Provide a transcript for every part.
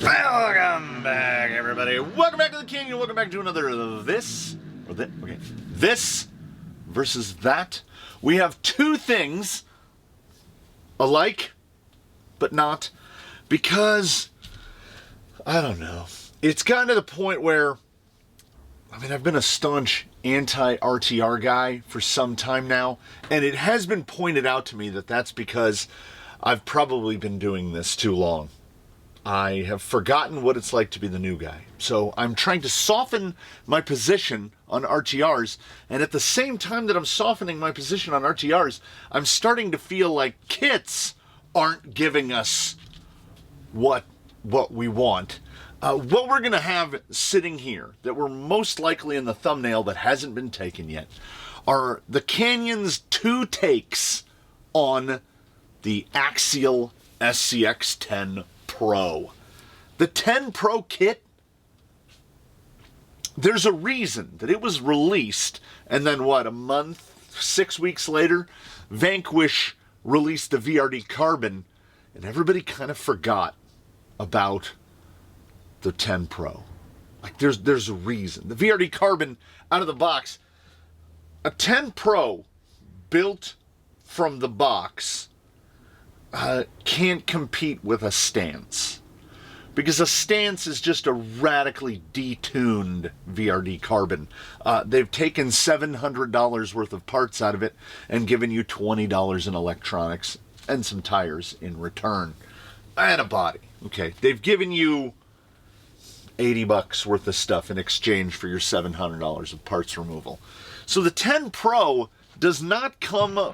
Welcome back, everybody. Welcome back to the Canyon. Welcome back to another this versus that. We have two things alike, but not, because I don't know. It's gotten to the point where, I've been a staunch anti-RTR guy for some time now, and it has been pointed out to me that that's because I've probably been doing this too long. I have forgotten what it's like to be the new guy. So I'm trying to soften my position on RTRs, and at the same time that I'm softening my position on RTRs, I'm starting to feel like kits aren't giving us what we want. What we're going to have sitting here, that we're most likely in the thumbnail that hasn't been taken yet, are the Canyon's two takes on the Axial SCX10 Pro. The 10 Pro kit, there's a reason that it was released, and then a month, 6 weeks later, Vanquish released the VRD Carbon, and everybody kind of forgot about the 10 Pro. There's a reason. The VRD Carbon out of the box, a 10 Pro built from the box can't compete with a stance, because a stance is just a radically detuned VRD Carbon. They've taken $700 worth of parts out of it and given you $20 in electronics and some tires in return, and a body. Okay, they've given you $80 worth of stuff in exchange for your $700 of parts removal. So the 10 Pro does not come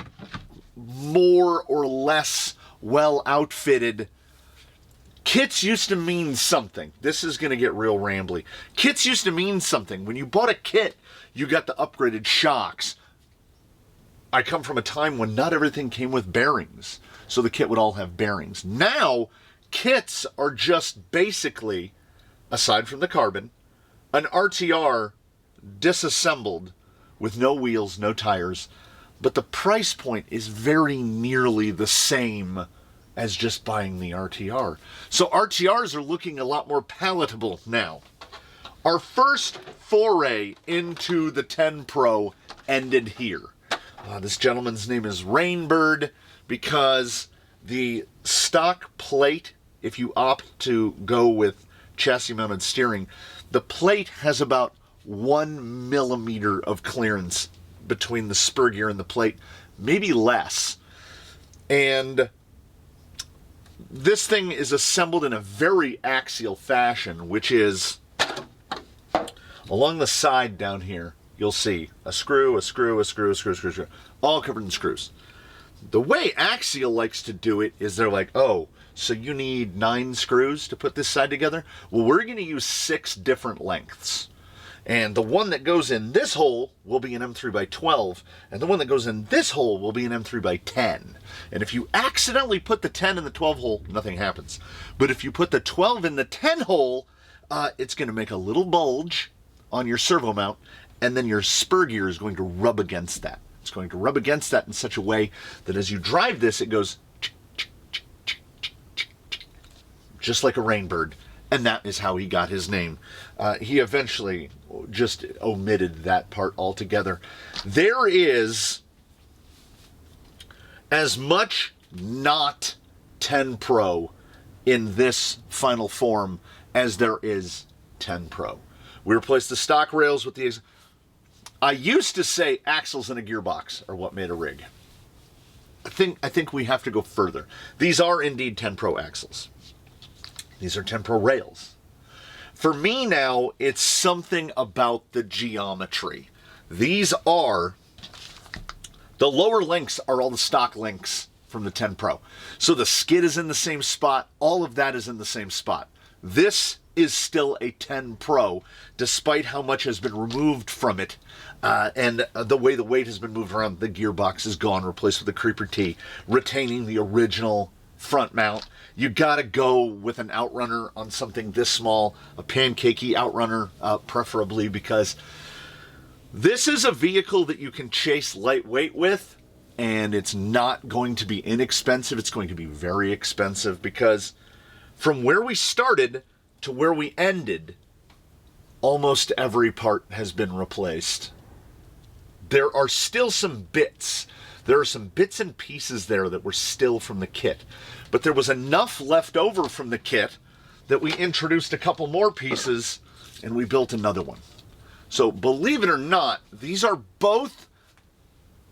more or less well outfitted. Kits used to mean something. This is going to get real rambly. Kits used to mean something. When you bought a kit, you got the upgraded shocks. I come from a time when not everything came with bearings, so the kit would all have bearings. Now, kits are just basically, aside from the carbon, an RTR disassembled with no wheels, no tires, but the price point is very nearly the same as just buying the RTR. So RTRs are looking a lot more palatable now. Our first foray into the 10 Pro ended here. This gentleman's name is Rainbird, because the stock plate, if you opt to go with chassis mounted steering, the plate has about 1 millimeter of clearance between the spur gear and the plate, maybe less. And this thing is assembled in a very axial fashion, which is along the side down here, you'll see a screw, all covered in screws. The way Axial likes to do it is they're like, oh, so you need 9 screws to put this side together? Well, we're going to use 6 different lengths. And the one that goes in this hole will be an M3 by 12, and the one that goes in this hole will be an M3 by 10. And if you accidentally put the 10 in the 12 hole, nothing happens. But if you put the 12 in the 10 hole, it's going to make a little bulge on your servo mount, and then your spur gear is going to rub against that. It's going to rub against that in such a way that as you drive this, it goes just like a Rainbird. And that is how he got his name. He eventually just omitted that part altogether. There is as much not 10 Pro in this final form as there is 10 Pro. We replaced the stock rails with these. I used to say axles and a gearbox are what made a rig. I think we have to go further. These are indeed 10 Pro axles. These are 10 Pro rails. For me now, it's something about the geometry. These are, the lower links are all the stock links from the 10 Pro. So the skid is in the same spot. All of that is in the same spot. This is still a 10 Pro, despite how much has been removed from it. And the way the weight has been moved around, the gearbox is gone, replaced with a creeper T, retaining the original front mount. You gotta go with an outrunner on something this small, a pancakey outrunner preferably, because this is a vehicle that you can chase lightweight with, and it's not going to be inexpensive. It's going to be very expensive, because from where we started, to where we ended, almost every part has been replaced. There are still some bits. There are some bits and pieces there that were still from the kit. But there was enough left over from the kit that we introduced a couple more pieces and we built another one. So believe it or not, these are both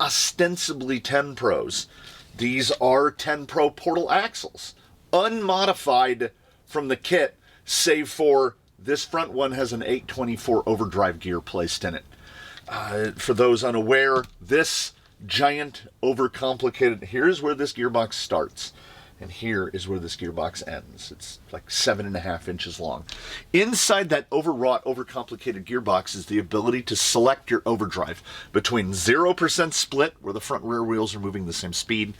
ostensibly 10 Pros. These are 10 Pro portal axles, unmodified from the kit, save for this front one has an 824 overdrive gear placed in it. For those unaware, this giant, overcomplicated, here's where this gearbox starts, and here is where this gearbox ends. It's like 7.5 inches long. Inside that overwrought, overcomplicated gearbox is the ability to select your overdrive between 0% split, where the front and rear wheels are moving the same speed,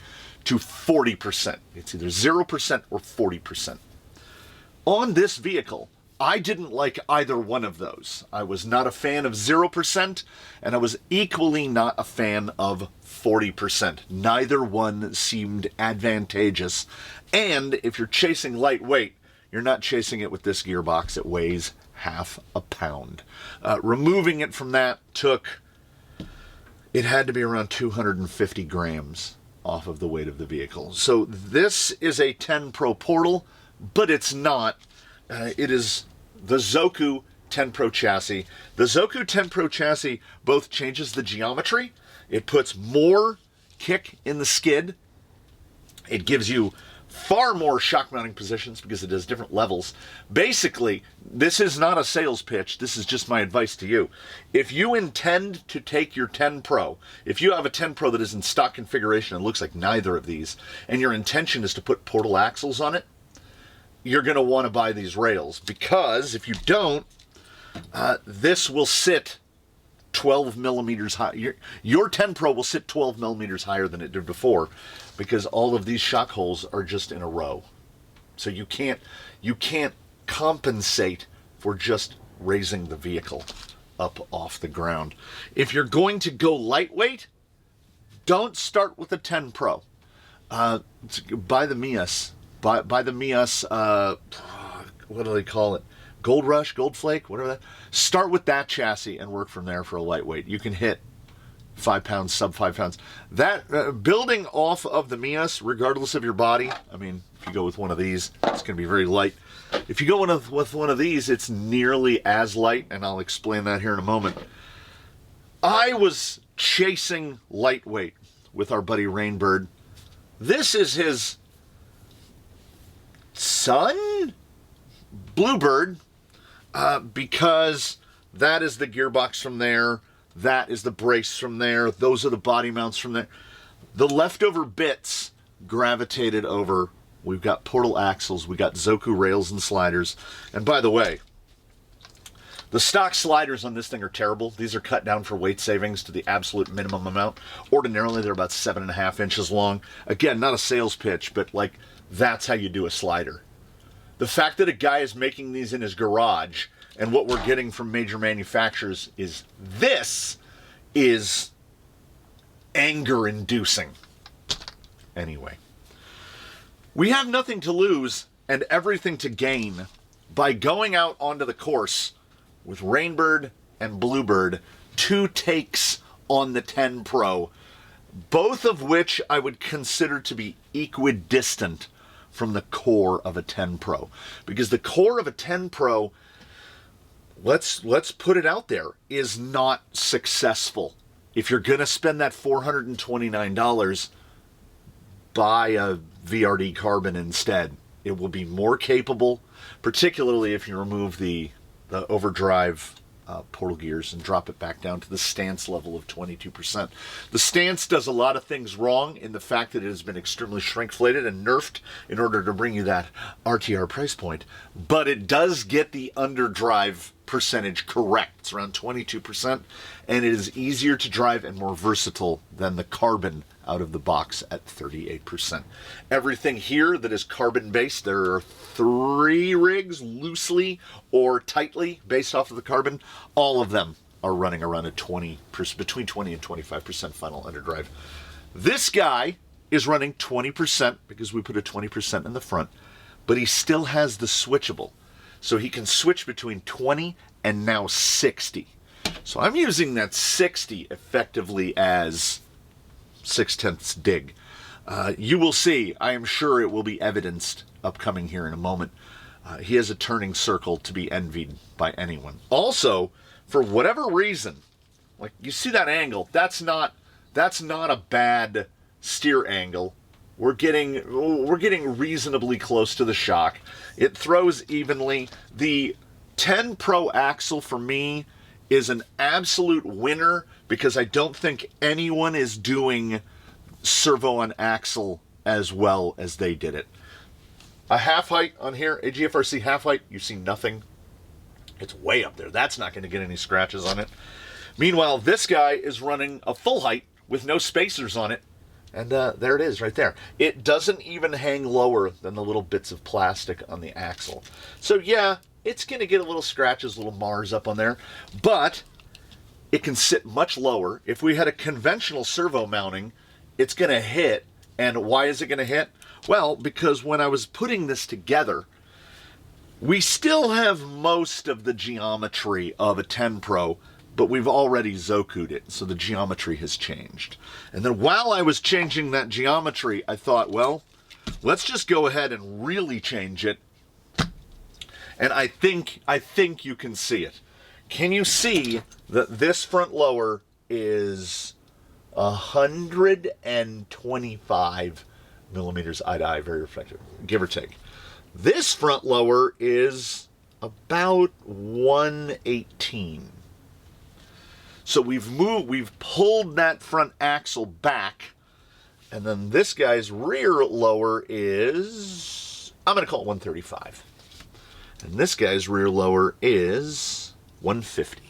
to 40%. It's either 0% or 40%. On this vehicle, I didn't like either one of those. I was not a fan of 0%, and I was equally not a fan of 40%. Neither one seemed advantageous. And if you're chasing lightweight, you're not chasing it with this gearbox. It weighs half a pound. Removing it from that it had to be around 250 grams off of the weight of the vehicle. So this is a 10 Pro portal, but it's not. It is the Zoku 10 Pro chassis. The Zoku 10 Pro chassis both changes the geometry. It puts more kick in the skid. It gives you far more shock mounting positions because it does different levels. Basically, this is not a sales pitch. This is just my advice to you. If you intend to take your 10 Pro, if you have a 10 Pro that is in stock configuration and looks like neither of these, and your intention is to put portal axles on it, you're going to want to buy these rails, because if you don't, this will sit 12 millimeters high. Your 10 Pro will sit 12 millimeters higher than it did before, because all of these shock holes are just in a row. So you can't compensate for just raising the vehicle up off the ground. If you're going to go lightweight, don't start with a 10 Pro. Buy the Mias. Buy the Mias, what do they call it? Gold Rush, Gold Flake, whatever that. Start with that chassis and work from there for a lightweight. You can hit 5 pounds, sub 5 pounds. That building off of the Mias, regardless of your body, I mean, if you go with one of these, it's going to be very light. If you go with one of these, it's nearly as light, and I'll explain that here in a moment. I was chasing lightweight with our buddy Rainbird. This is his son, Bluebird, because that is the gearbox from there, that is the brace from there, those are the body mounts from there. The leftover bits gravitated over. We've got portal axles, we got Zoku rails and sliders, and by the way, the stock sliders on this thing are terrible. These are cut down for weight savings to the absolute minimum amount. Ordinarily, they're about 7.5 inches long. Again, not a sales pitch, but like, that's how you do a slider. The fact that a guy is making these in his garage, and what we're getting from major manufacturers is anger-inducing. Anyway, we have nothing to lose and everything to gain by going out onto the course with Rainbird and Bluebird, 2 takes on the 10 Pro, both of which I would consider to be equidistant from the core of a 10 Pro. Because the core of a 10 Pro, let's put it out there, is not successful. If you're going to spend that $429, buy a VRD carbon instead. It will be more capable, particularly if you remove the overdrive portal gears and drop it back down to the stance level of 22%. The stance does a lot of things wrong in the fact that it has been extremely shrinkflated and nerfed in order to bring you that RTR price point, but it does get the underdrive percentage correct. It's around 22%, and it is easier to drive and more versatile than the carbon out of the box at 38%. Everything here that is carbon based, there are 3 rigs loosely or tightly based off of the carbon. All of them are running around a between 20 and 25% final underdrive. This guy is running 20% because we put a 20% in the front, but he still has the switchable. So he can switch between 20 and now 60. So I'm using that 60 effectively as 6/10 dig. You will see, I am sure it will be evidenced upcoming here in a moment. He has a turning circle to be envied by anyone. Also, for whatever reason, like you see that angle, that's not a bad steer angle. We're getting reasonably close to the shock. It throws evenly. The 10 Pro axle for me is an absolute winner because I don't think anyone is doing servo on axle as well as they did it. A half height on here, a GFRC half height, you see nothing. It's way up there. That's not going to get any scratches on it. Meanwhile, this guy is running a full height with no spacers on it. And there it is right there. It doesn't even hang lower than the little bits of plastic on the axle. So yeah, it's going to get a little scratches, little mars up on there. But it can sit much lower. If we had a conventional servo mounting, it's going to hit. And why is it going to hit? Well, because when I was putting this together, we still have most of the geometry of a 10 Pro, but we've already Zoku'd it, so the geometry has changed. And then while I was changing that geometry, I thought, well, let's just go ahead and really change it. And I think you can see it. Can you see that this front lower is 125 millimeters eye to eye, very reflective, give or take. This front lower is about 118. So we've pulled that front axle back, and then this guy's rear lower is, I'm going to call it 135. And this guy's rear lower is 150.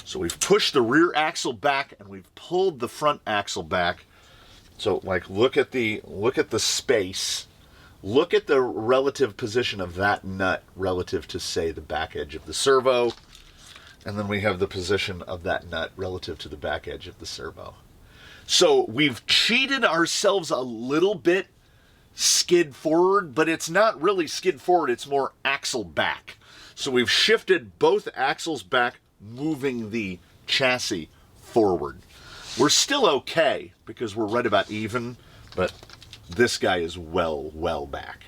So we've pushed the rear axle back and we've pulled the front axle back. So like look at the space. Look at the relative position of that nut relative to, say, the back edge of the servo. And then we have the position of that nut relative to the back edge of the servo. So we've cheated ourselves a little bit skid forward, but it's not really skid forward, it's more axle back. So we've shifted both axles back, moving the chassis forward. We're still okay because we're right about even, but this guy is well back.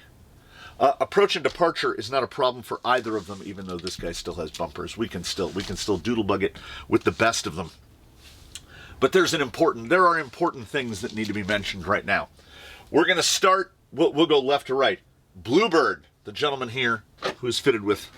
Approach and departure is not a problem for either of them, even though this guy still has bumpers. We can still doodlebug it with the best of them. But there are important things that need to be mentioned right now. We're going to start, we'll go left to right. Bluebird, the gentleman here who is fitted with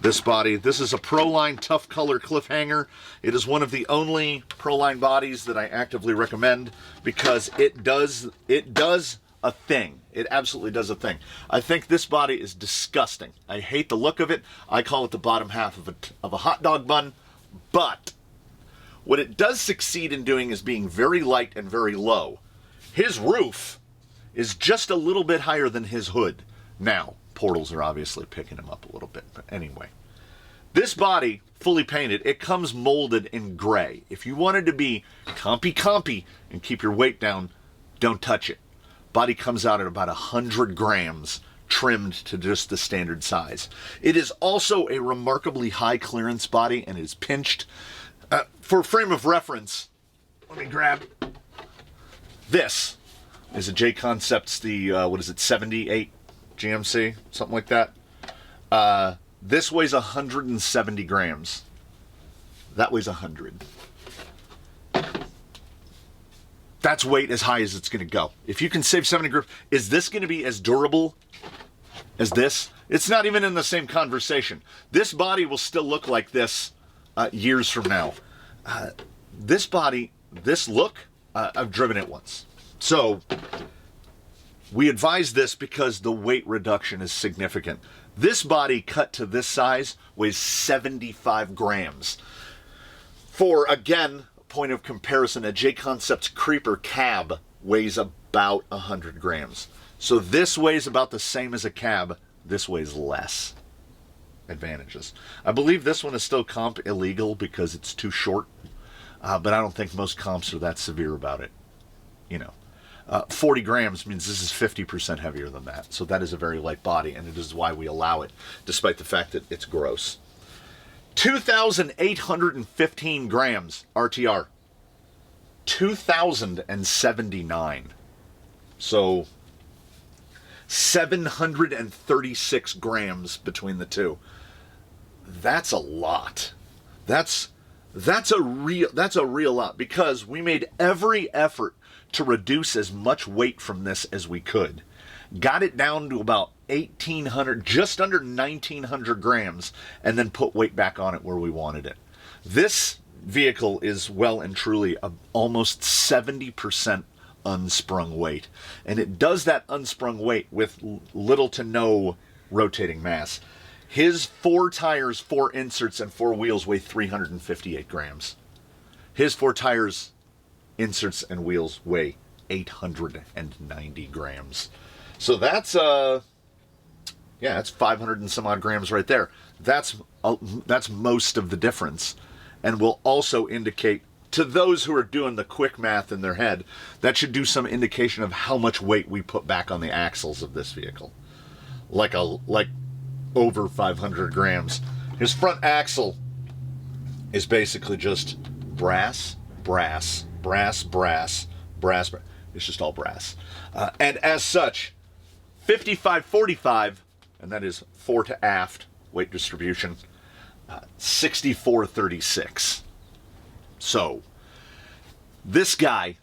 this body. This is a Proline Tough Color Cliffhanger. It is one of the only Proline bodies that I actively recommend because it does a thing. It absolutely does a thing. I think this body is disgusting. I hate the look of it. I call it the bottom half of a hot dog bun. But what it does succeed in doing is being very light and very low. His roof is just a little bit higher than his hood. Now, portals are obviously picking him up a little bit, but anyway. This body, fully painted, it comes molded in gray. If you wanted to be compy and keep your weight down, don't touch it. Body comes out at about 100 grams, trimmed to just the standard size. It is also a remarkably high clearance body and is pinched. For frame of reference, let me grab this. Is a J Concepts, the, 78 GMC? Something like that. This weighs 170 grams. That weighs 100. That's weight as high as it's going to go. If you can save 70 grams, is this going to be as durable as this? It's not even in the same conversation. This body will still look like this years from now. This body, this look, I've driven it once. So we advise this because the weight reduction is significant. This body cut to this size weighs 75 grams. For, again, point of comparison, a J Concepts Creeper cab weighs about 100 grams. So this weighs about the same as a cab. This weighs less. Advantages. I believe this one is still comp illegal because it's too short. But I don't think most comps are that severe about it. You know. 40 grams means this is 50% heavier than that. So that is a very light body, and it is why we allow it, despite the fact that it's gross. 2,815 grams RTR. 2,079. So 736 grams between the two. That's a lot. That's a real lot, because we made every effort to reduce as much weight from this as we could. Got it down to about 1,800, just under 1,900 grams, and then put weight back on it where we wanted it. This vehicle is well and truly almost 70% unsprung weight. And it does that unsprung weight with little to no rotating mass. His 4 tires, 4 inserts, and 4 wheels weigh 358 grams. His 4 tires, inserts, and wheels weigh 890 grams. So that's that's 500 and some odd grams right there. That's most of the difference, and will also indicate to those who are doing the quick math in their head, that should do some indication of how much weight we put back on the axles of this vehicle. Like over 500 grams. His front axle is basically just brass. It's just all brass. And as such, 55-45, and that is fore to aft weight distribution, 64-36. So, this guy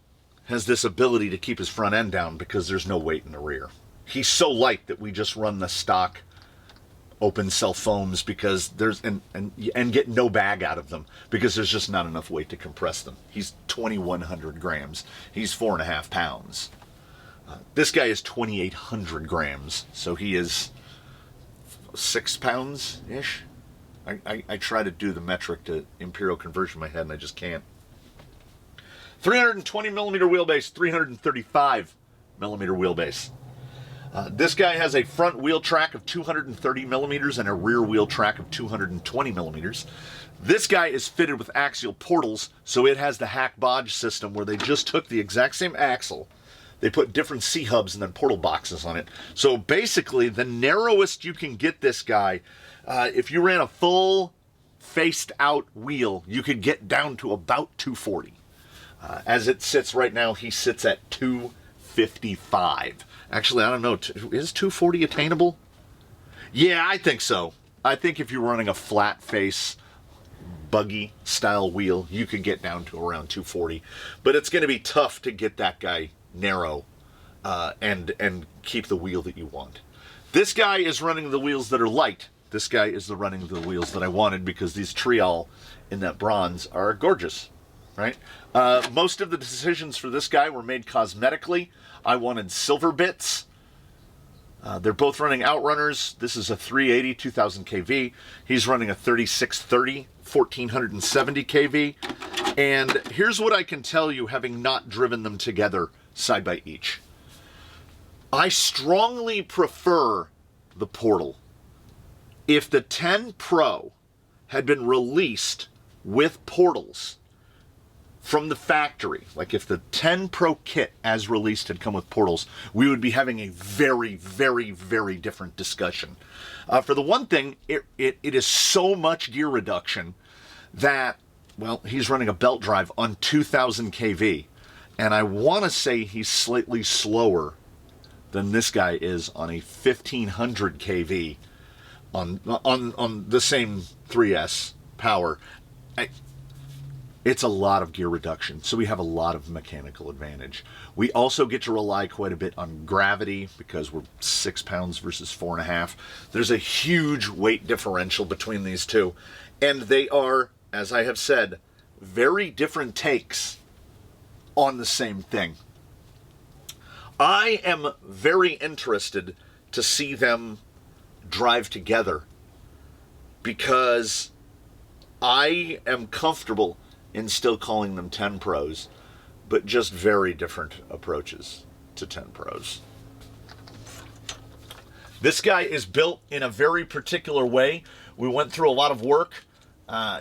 has this ability to keep his front end down because there's no weight in the rear. He's so light that we just run the stock open cell foams because there's and get no bag out of them because there's just not enough weight to compress them. He's 2,100 grams. He's 4.5 pounds. This guy is 2,800 grams, so he is 6 pounds ish. I try to do the metric to imperial conversion in my head, and I just can't. 320 millimeter wheelbase, 335 millimeter wheelbase. This guy has a front wheel track of 230 millimeters and a rear wheel track of 220 millimeters. This guy is fitted with axial portals, so it has the hack bodge system where they just took the exact same axle. They put different C-hubs and then portal boxes on it. So basically, the narrowest you can get this guy, if you ran a full faced-out wheel, you could get down to about 240. As it sits right now, he sits at 255. Actually, I don't know. Is 240 attainable? Yeah, I think so. I think if you're running a flat face, buggy style wheel, you could get down to around 240. But it's going to be tough to get that guy narrow and keep the wheel that you want. This guy is running the wheels that are light. This guy is running the wheels that I wanted because these Trial in that bronze are gorgeous, right? Most of the decisions for this guy were made cosmetically. I wanted silver bits. They're both running Outrunners. This is a 380, 2000 kV. He's running a 3630, 1470 kV. And here's what I can tell you, having not driven them together side by each. I strongly prefer the Portal. If the 10 Pro had been released with portals from the factory, like if the 10 Pro kit as released had come with portals, we would be having a very, very, very different discussion. For the one thing, it is so much gear reduction that, well, he's running a belt drive on 2000 kV, and I want to say he's slightly slower than this guy is on a 1500 kV on the same 3S power. It's a lot of gear reduction, so we have a lot of mechanical advantage. We also get to rely quite a bit on gravity because we're 6 pounds versus 4.5. There's a huge weight differential between these two, and they are, as I have said, very different takes on the same thing. I am very interested to see them drive together because I am comfortable in still calling them 10 Pros, but just very different approaches to 10 Pros. This guy is built in a very particular way. We went through a lot of work.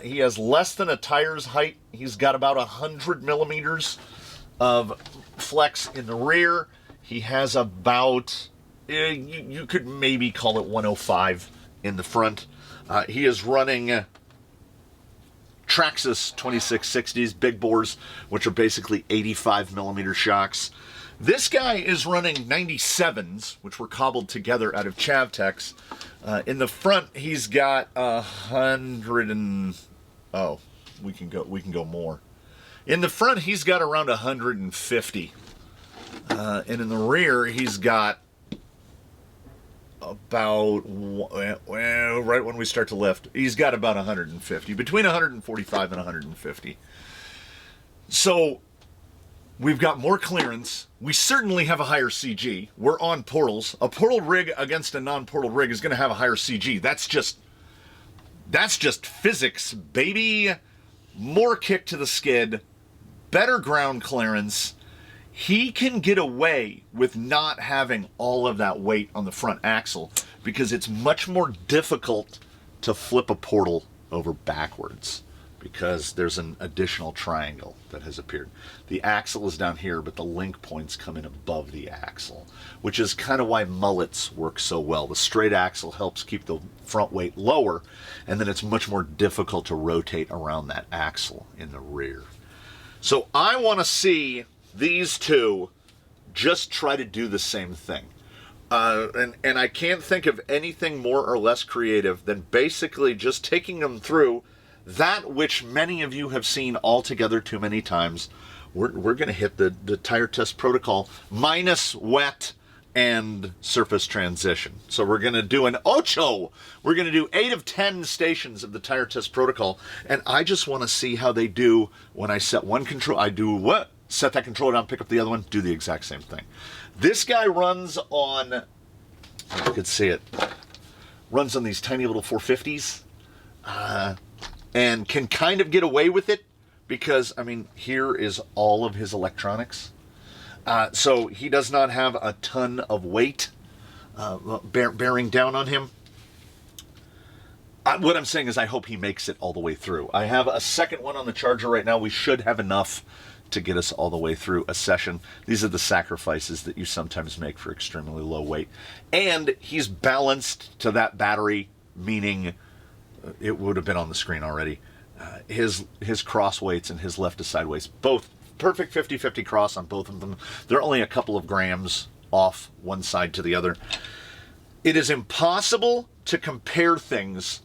He has less than a tire's height. He's got about 100 millimeters of flex in the rear. He has about, you could maybe call it 105 in the front. He is running Traxxas 2660s, big bores, which are basically 85 millimeter shocks. This guy is running 97s, which were cobbled together out of Chavtex. In the front, he's got 100 and... Oh, we can go more. In the front, he's got around 150. And in the rear, he's got about, well, right when we start to lift, he's got about 150, between 145 and 150. So we've got more clearance. We certainly have a higher CG. We're on portals. A portal rig against a non-portal rig is going to have a higher CG. That's just physics, baby. More kick to the skid, better ground clearance. He can get away with not having all of that weight on the front axle because it's much more difficult to flip a portal over backwards because there's an additional triangle that has appeared. The axle is down here, but the link points come in above the axle, which is kind of why mullets work so well. The straight axle helps keep the front weight lower, and then it's much more difficult to rotate around that axle in the rear. So I want to see these two just try to do the same thing. And I can't think of anything more or less creative than basically just taking them through that which many of you have seen altogether too many times. We're going to hit the tire test protocol minus wet and surface transition. So we're going to do an ocho. We're going to do 8 of 10 stations of the tire test protocol. And I just want to see how they do when I set one control. I do what? Set that controller down, pick up the other one, do the exact same thing. This guy runs on, if you could see it, runs on these tiny little 450s and can kind of get away with it because, I mean, here is all of his electronics. So he does not have a ton of weight bearing down on him. What I'm saying is I hope he makes it all the way through. I have a second one on the charger right now. We should have enough to get us all the way through a session. These are the sacrifices that you sometimes make for extremely low weight. And he's balanced to that battery, meaning it would have been on the screen already. His cross weights and his left to side weights, both perfect 50-50 cross on both of them. They're only a couple of grams off one side to the other. It is impossible to compare things,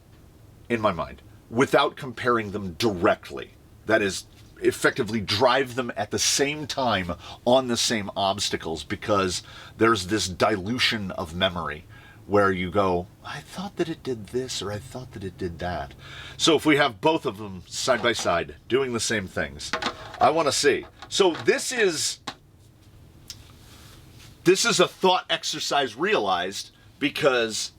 in my mind, without comparing them directly. That is, effectively drive them at the same time on the same obstacles, because there's this dilution of memory where you go, I thought that it did this, or I thought that it did that. So if we have both of them side by side doing the same things, I want to see. So this is a thought exercise realized, because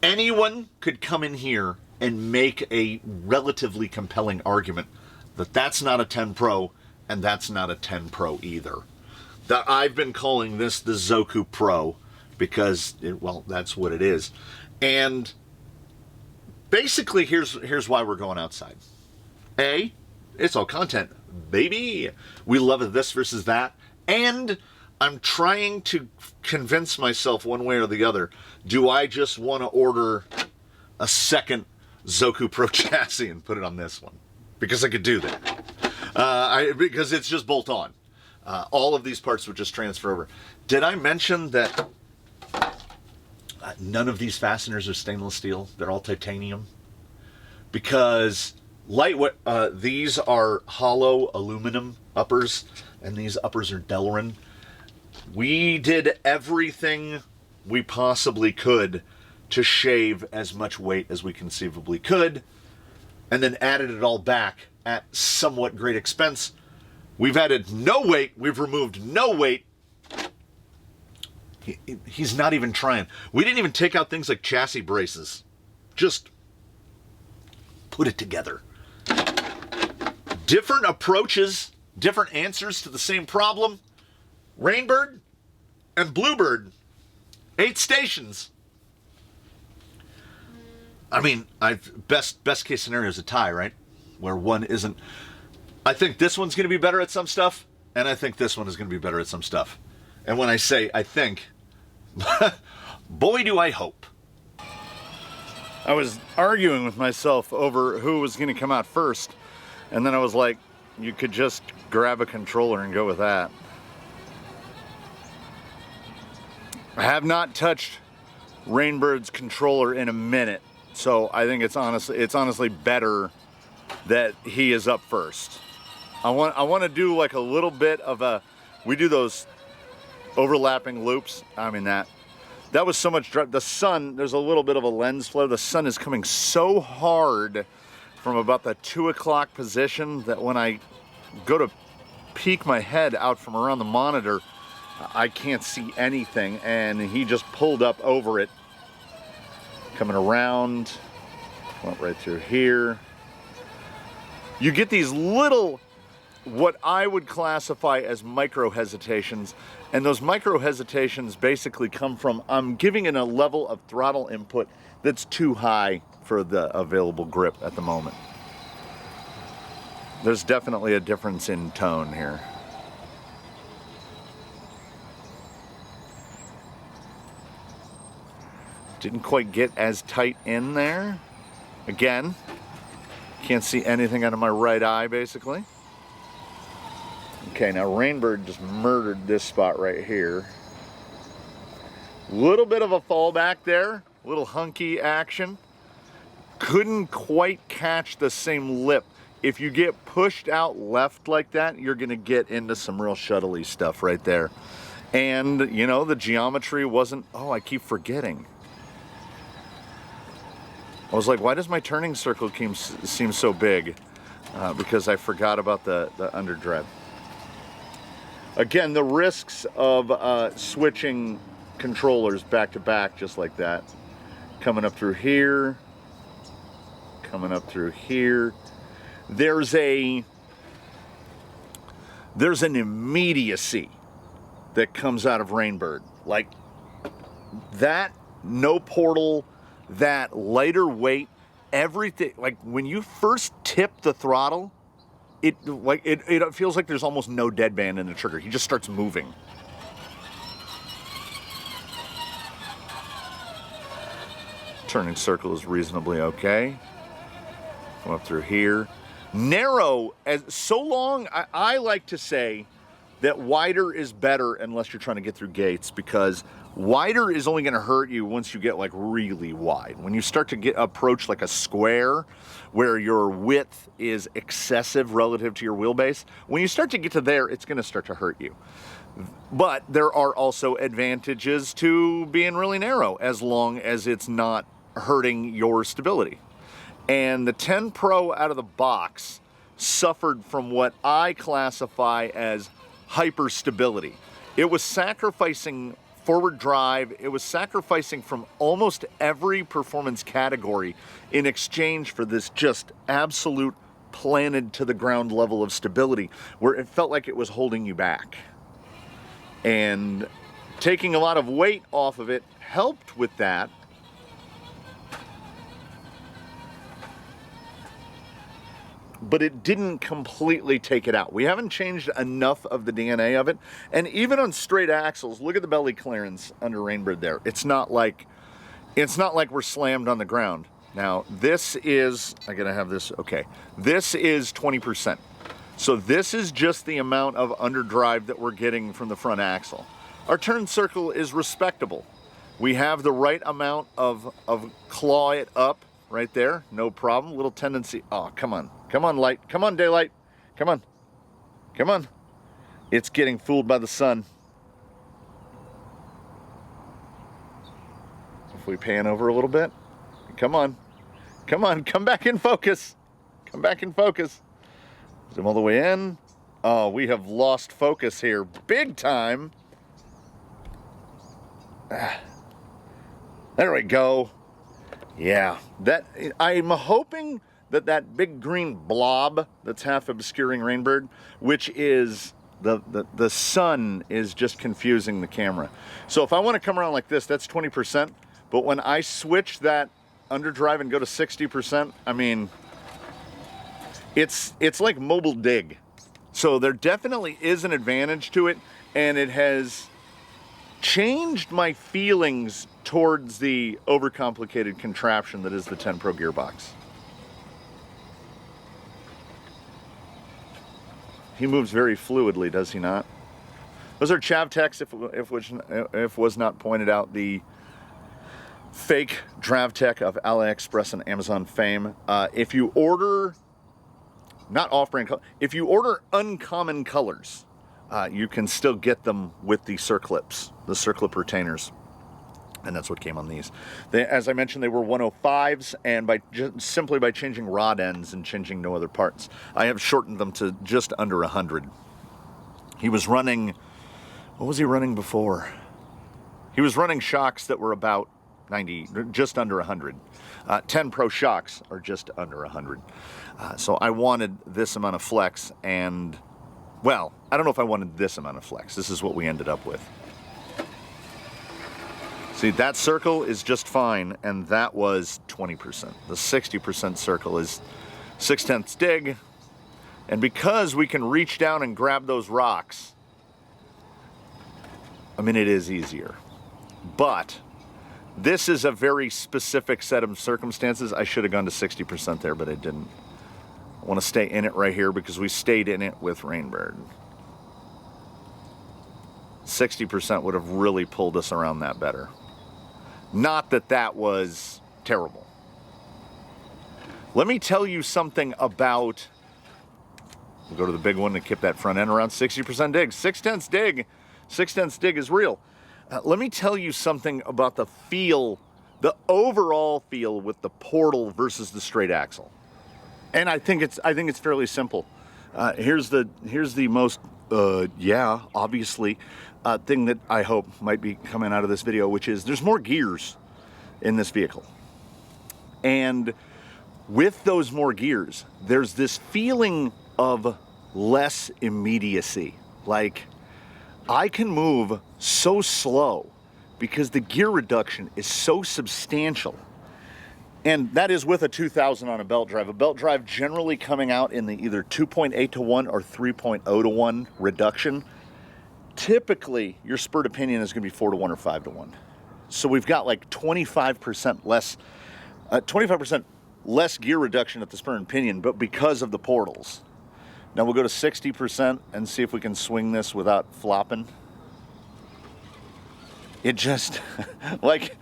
anyone could come in here and make a relatively compelling argument that that's not a 10 Pro and that's not a 10 Pro either. That I've been calling this the Zoku Pro because, well, that's what it is. And basically, here's why we're going outside. A, it's all content, baby. We love this versus that. And I'm trying to convince myself one way or the other. Do I just want to order a second Zoku Pro chassis and put it on this one? Because I could do that. Because it's just bolt on. All of these parts would just transfer over. Did I mention that none of these fasteners are stainless steel? They're all titanium. Because lightweight, these are hollow aluminum uppers, and these uppers are Delrin. We did everything we possibly could to shave as much weight as we conceivably could, and then added it all back at somewhat great expense. We've added no weight. We've removed no weight. He's not even trying. We didn't even take out things like chassis braces. Just put it together. Different approaches, different answers to the same problem. Rainbird and Bluebird. 8 stations. I mean, best case scenario is a tie, right? Where one isn't. I think this one's going to be better at some stuff. And I think this one is going to be better at some stuff. And when I say I think, boy, do I hope. I was arguing with myself over who was going to come out first. And then I was like, you could just grab a controller and go with that. I have not touched Rainbird's controller in a minute. So I think it's honestly better that he is up first. I want to do like a little bit of a, we do those overlapping loops. I mean that was so much drive. The sun, there's a little bit of a lens flare. The sun is coming so hard from about the 2 o'clock position that when I go to peek my head out from around the monitor, I can't see anything. And he just pulled up over it, coming around, went right through here. You get these little, what I would classify as micro hesitations, and those micro hesitations basically come from I'm giving it a level of throttle input that's too high for the available grip at the moment. There's definitely a difference in tone here. Didn't quite get as tight in there. Again, can't see anything out of my right eye basically. Okay, now Rainbird just murdered this spot right here. Little bit of a fallback there, little hunky action. Couldn't quite catch the same lip. If you get pushed out left like that, you're gonna get into some real shuttly stuff right there. And you know, the geometry wasn't, oh, I keep forgetting. I was like, why does my turning circle seem so big? Because I forgot about the underdrive. Again, the risks of switching controllers back to back just like that. Coming up through here, coming up through here. There's an immediacy that comes out of Rainbird. Like that, no portal, that lighter weight, everything. Like when you first tip the throttle, it feels like there's almost no deadband in the trigger. He just starts moving. Turning circle is reasonably okay. Come up through here. Narrow, as so long, I like to say that wider is better unless you're trying to get through gates, because wider is only going to hurt you once you get like really wide. When you start to approach like a square where your width is excessive relative to your wheelbase, when you start to get to there, it's going to start to hurt you. But there are also advantages to being really narrow as long as it's not hurting your stability. And the 10 Pro out of the box suffered from what I classify as hyperstability. It was sacrificing forward drive. It was sacrificing from almost every performance category in exchange for this just absolute planted to the ground level of stability where it felt like it was holding you back. And taking a lot of weight off of it helped with that. But it didn't completely take it out. We haven't changed enough of the DNA of it. And even on straight axles, look at the belly clearance under Rainbird there. It's not like we're slammed on the ground. Now, this is, I gotta have this, okay. This is 20%. So this is just the amount of underdrive that we're getting from the front axle. Our turn circle is respectable. We have the right amount of claw it up right there, no problem. Little tendency, oh, come on. Come on, light. Come on, daylight. Come on. Come on. It's getting fooled by the sun. If we pan over a little bit. Come on. Come on. Come back in focus. Come back in focus. Zoom all the way in. Oh, we have lost focus here. Big time. There we go. Yeah. That I'm hoping that big green blob that's half obscuring Rainbird, which is the sun, is just confusing the camera. So if I want to come around like this, that's 20%. But when I switch that underdrive and go to 60%, I mean, it's like mobile dig. So there definitely is an advantage to it, and it has changed my feelings towards the overcomplicated contraption that is the 10 Pro gearbox. He moves very fluidly, does he not? Those are Chavtex, if was not pointed out, the fake Dravtech of AliExpress and Amazon fame. If you order, not off-brand color, if you order uncommon colors, you can still get them with the circlips, the circlip retainers. And that's what came on these. As I mentioned, they were 105s, and simply by changing rod ends and changing no other parts, I have shortened them to just under 100. He was running, what was he running before? He was running shocks that were about 90, just under 100. 10 Pro shocks are just under 100. So I wanted this amount of flex, and, well, I don't know if I wanted this amount of flex. This is what we ended up with. See, that circle is just fine, and that was 20%. The 60% circle is 6/10 dig, and because we can reach down and grab those rocks, I mean, it is easier. But this is a very specific set of circumstances. I should have gone to 60% there, but I didn't. I want to stay in it right here because we stayed in it with Rainbird. 60% would have really pulled us around that better. Not that that was terrible. Let me tell you something about, we'll go to the big one to keep that front end around 60% dig. 6/10 dig. 6/10 dig is real. Let me tell you something about the feel, the overall feel with the portal versus the straight axle. And I think it's fairly simple. Here's the most obviously thing that I hope might be coming out of this video, which is there's more gears in this vehicle. And with those more gears, there's this feeling of less immediacy. Like, I can move so slow because the gear reduction is so substantial. And that is with a 2000 on a belt drive. A belt drive generally coming out in the either 2.8 to 1 or 3.0 to 1 reduction. Typically, your spurt opinion is going to be 4 to 1 or 5 to 1. So we've got like 25% less gear reduction at the spurt opinion, but because of the portals. Now we'll go to 60% and see if we can swing this without flopping. It just, like,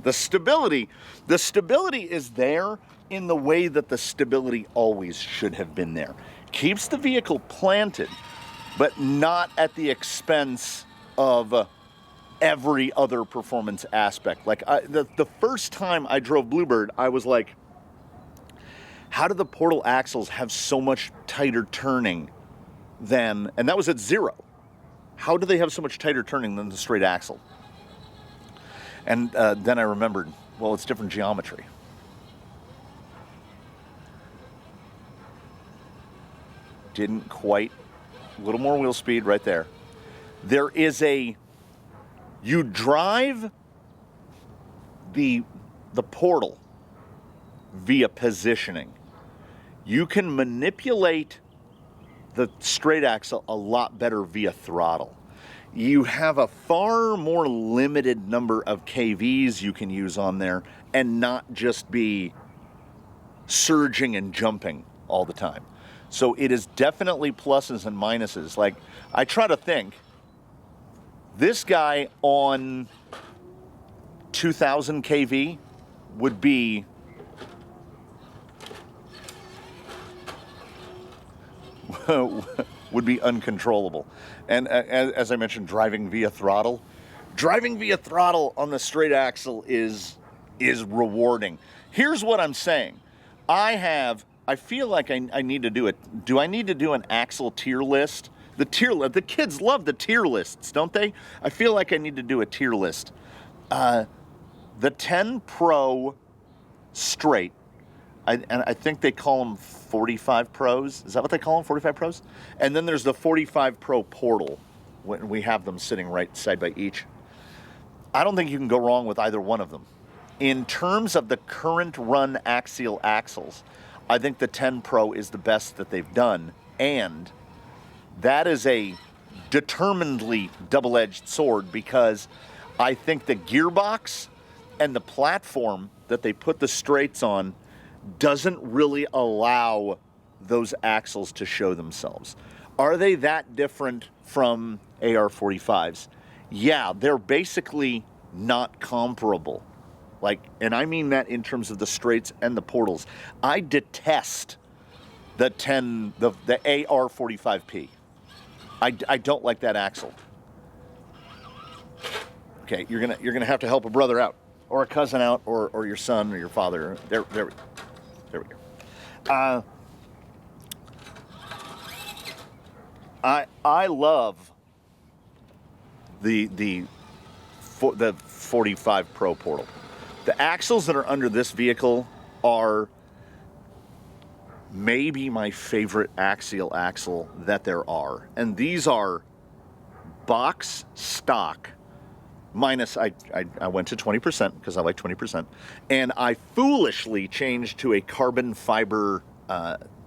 the stability is there in the way that the stability always should have been there. Keeps the vehicle planted, but not at the expense of every other performance aspect. Like, the first time I drove Bluebird, I was like, how do the portal axles have so much tighter turning than, and that was at 0. How do they have so much tighter turning than the straight axle? And then I remembered, well, it's different geometry. Didn't quite, a little more wheel speed right there. There is you drive the portal via positioning. You can manipulate the straight axle a lot better via throttle. You have a far more limited number of KVs you can use on there and not just be surging and jumping all the time. So it is definitely pluses and minuses. Like, I try to think, this guy on 2000 KV would be uncontrollable. And as I mentioned, driving via throttle on the straight axle is rewarding. Here's what I'm saying. I feel like I need to do it. Do I need to do an axle tier list? The kids love the tier lists, don't they? I feel like I need to do a tier list. The 10 Pro straight, I think they call them 45 Pros. Is that what they call them, 45 Pros? And then there's the 45 Pro Portal, when we have them sitting right side by each. I don't think you can go wrong with either one of them. In terms of the current run axial axles, I think the 10 Pro is the best that they've done, and that is a determinedly double-edged sword, because I think the gearbox and the platform that they put the straights on doesn't really allow those axles to show themselves. Are they that different from AR-45s? Yeah, they're basically not comparable. And I mean that in terms of the straights and the portals. I detest the AR-45P. I don't like that axle. Okay, you're gonna have to help a brother out, or a cousin out, or your son or your father. There we go. I love the 45 Pro portal. The axles that are under this vehicle are maybe my favorite axial axle that there are. And these are box stock minus, I went to 20% because I like 20%. And I foolishly changed to a carbon fiber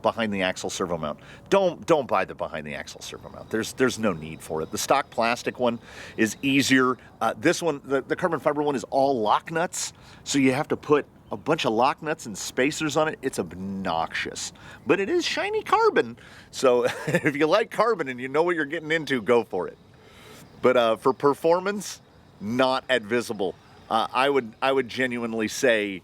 behind the axle servo mount. Don't buy the behind the axle servo mount. There's no need for it. The stock plastic one is easier. This one, the carbon fiber one, is all lock nuts, so you have to put a bunch of lock nuts and spacers on it. It's obnoxious, but it is shiny carbon. So if you like carbon and you know what you're getting into, go for it. But for performance, not at Visible. I would genuinely say,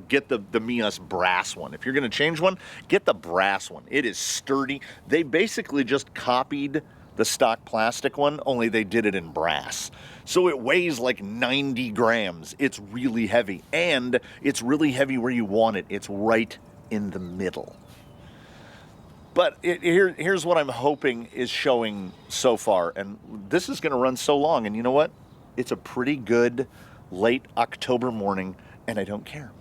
get the Mias brass one. If you're going to change one, get the brass one. It is sturdy. They basically just copied the stock plastic one, only they did it in brass. So it weighs like 90 grams. It's really heavy, and it's really heavy where you want it. It's right in the middle. But here's what I'm hoping is showing so far, and this is going to run so long, and you know what? It's a pretty good late October morning, and I don't care.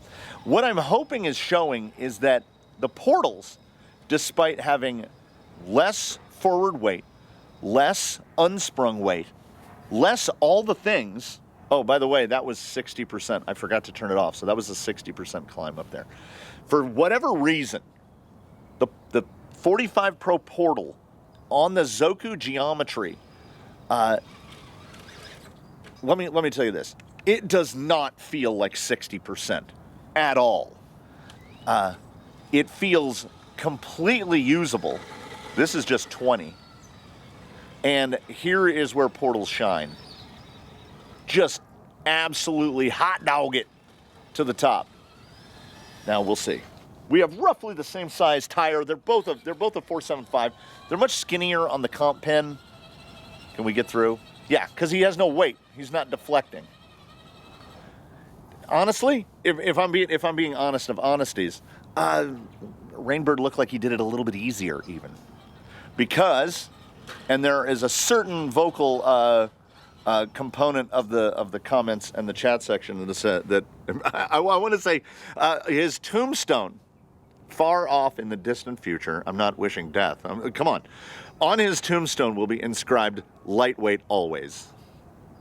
What I'm hoping is showing is that the portals, despite having less forward weight, less unsprung weight, less all the things. Oh, by the way, that was 60%. I forgot to turn it off, so that was a 60% climb up there. For whatever reason, the 45 Pro portal on the Zoku geometry, let me tell you this. It does not feel like 60% at all. It feels completely usable. This is just 20. And here is where portals shine. Just absolutely hot dog it to the top. Now we'll see. We have roughly the same size tire. They're both a 475. They're much skinnier on the comp pen. Can we get through? Yeah, because he has no weight. He's not deflecting. Honestly, if I'm being honest of honesties, Rainbird looked like he did it a little bit easier even, because, and there is a certain vocal component of the comments and the chat section of the set that I want to say his tombstone, far off in the distant future. I'm not wishing death. Come on his tombstone will be inscribed "lightweight always."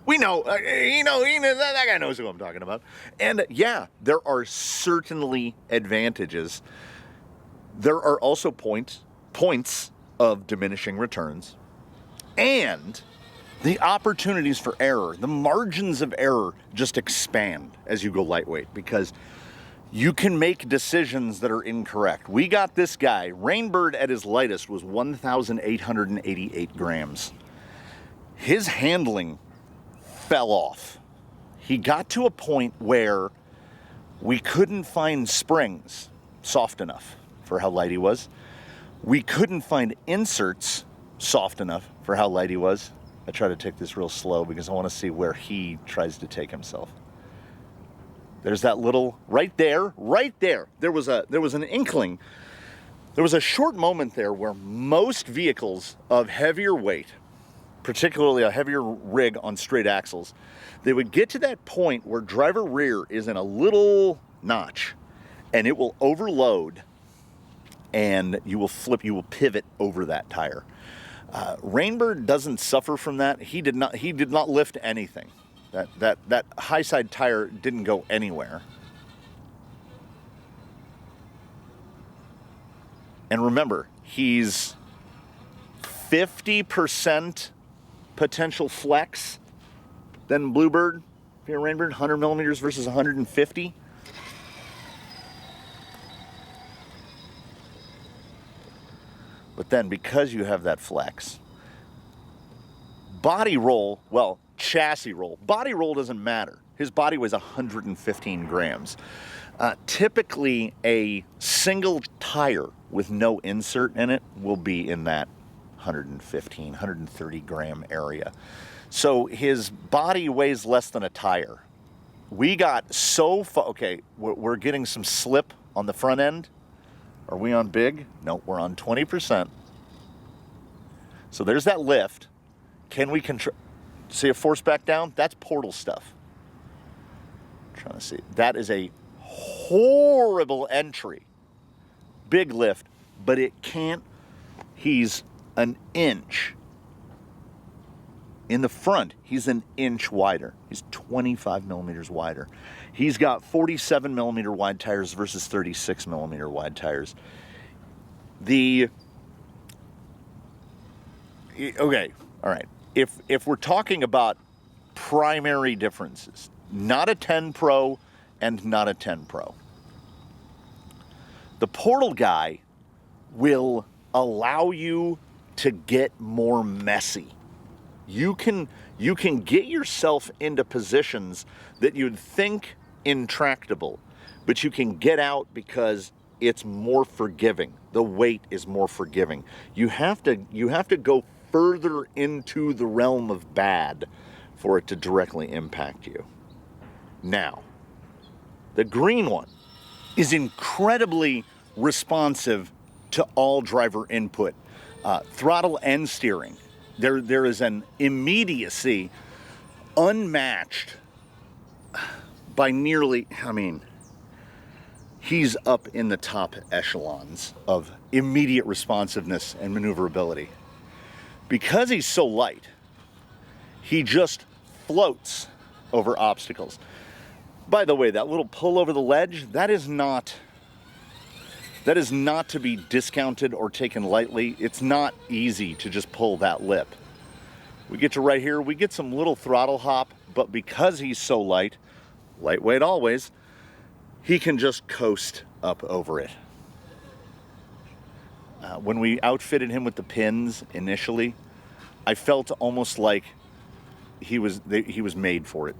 We know, that guy knows who I'm talking about. And yeah, there are certainly advantages. There are also points of diminishing returns, and the opportunities for error, the margins of error just expand as you go lightweight, because you can make decisions that are incorrect. We got this guy, Rainbird at his lightest was 1,888 grams. His handling fell off. He got to a point where we couldn't find springs soft enough for how light he was. We couldn't find inserts soft enough for how light he was. I try to take this real slow because I want to see where he tries to take himself. There's that little, right there. There was an inkling. There was a short moment there where most vehicles of heavier weight, particularly a heavier rig on straight axles, they would get to that point where driver rear is in a little notch and it will overload and you will pivot over that tire. Rainbird doesn't suffer from that. He did not lift anything. That high side tire didn't go anywhere. And remember, he's 50% potential flex than Bluebird. If you're a Rainbird, 100 millimeters versus 150. But then because you have that flex, body roll, well, chassis roll. Body roll doesn't matter. His body weighs 115 grams. Typically, a single tire with no insert in it will be in that 115, 130 gram area. So his body weighs less than a tire. We got so far, okay, we're getting some slip on the front end. Are we on big? No, we're on 20%. So there's that lift. Can we control? See a force back down? That's portal stuff. I'm trying to see. That is a horrible entry. Big lift, but it can't. He's an inch. In the front, he's an inch wider. He's 25 millimeters wider. He's got 47 millimeter wide tires versus 36 millimeter wide tires. Okay, all right. If we're talking about primary differences, not a 10 Pro and not a 10 Pro. The portal guy will allow you to get more messy. You can get yourself into positions that you'd think intractable, but you can get out because it's more forgiving. The weight is more forgiving. You have to go further into the realm of bad for it to directly impact you. Now, the green one is incredibly responsive to all driver input, throttle and steering. There is an immediacy unmatched by nearly, he's up in the top echelons of immediate responsiveness and maneuverability. Because he's so light, he just floats over obstacles. By the way, that little pull over the ledge, that is not to be discounted or taken lightly. It's not easy to just pull that lip. We get to right here, we get some little throttle hop, but because he's so light, lightweight always, he can just coast up over it. When we outfitted him with the pins initially, I felt almost like he was made for it.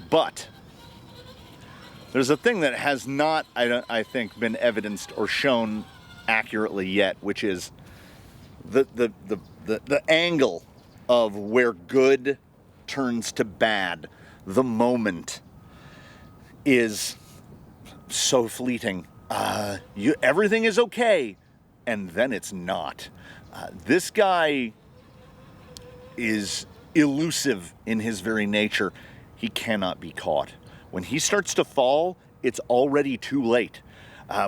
But there's a thing that has not, I think, been evidenced or shown accurately yet, which is the angle of where good turns to bad. The moment is so fleeting. Everything is okay, and then it's not. This guy is elusive in his very nature. He cannot be caught. When he starts to fall, it's already too late.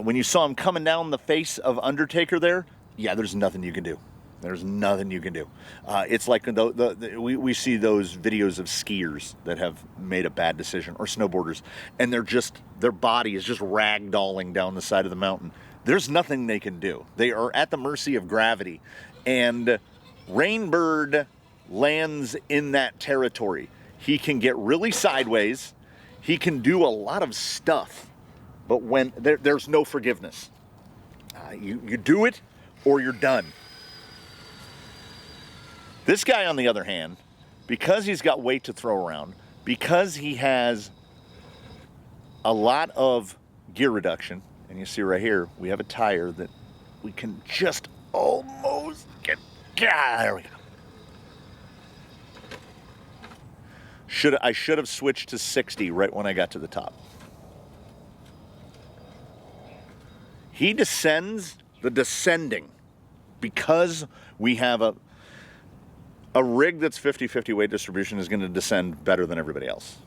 When you saw him coming down the face of Undertaker there, yeah, there's nothing you can do. There's nothing you can do. It's like we see those videos of skiers that have made a bad decision, or snowboarders, and their body is just ragdolling down the side of the mountain. There's nothing they can do. They are at the mercy of gravity, and Rainbird lands in that territory. He can get really sideways. He can do a lot of stuff, but when there's no forgiveness. You do it or you're done. This guy, on the other hand, because he's got weight to throw around, because he has a lot of gear reduction, and you see right here, we have a tire that we can just almost get, there we go. I should have switched to 60 right when I got to the top. He descends the descending because we have a rig that's 50-50 weight distribution is going to descend better than everybody else.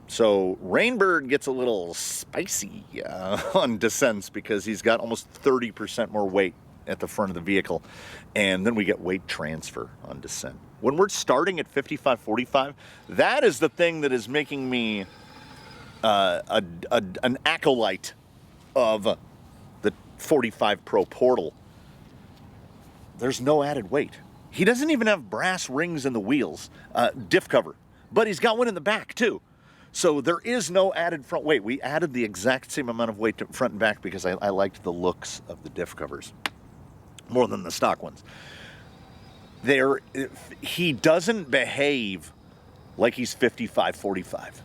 So Rainbird gets a little spicy on descents because he's got almost 30% more weight at the front of the vehicle. And then we get weight transfer on descent. When we're starting at 55-45, that is the thing that is making me an acolyte of the 45 Pro portal, there's no added weight. He doesn't even have brass rings in the wheels, diff cover, but he's got one in the back too. So there is no added front weight. We added the exact same amount of weight to front and back because I liked the looks of the diff covers more than the stock ones. He doesn't behave like he's 55-45.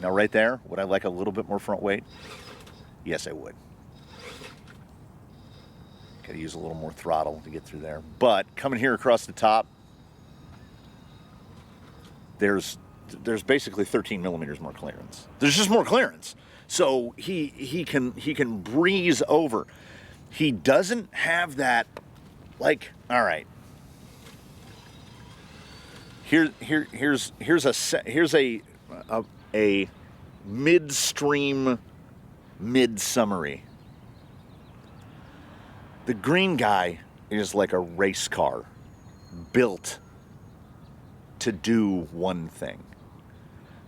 Now right there, would I like a little bit more front weight? Yes, I would. Gotta use a little more throttle to get through there. But coming here across the top, there's basically 13 millimeters more clearance. There's just more clearance. So he can breeze over. He doesn't have that, like, all right. Here's a midstream mid-summary. The green guy is like a race car built to do one thing.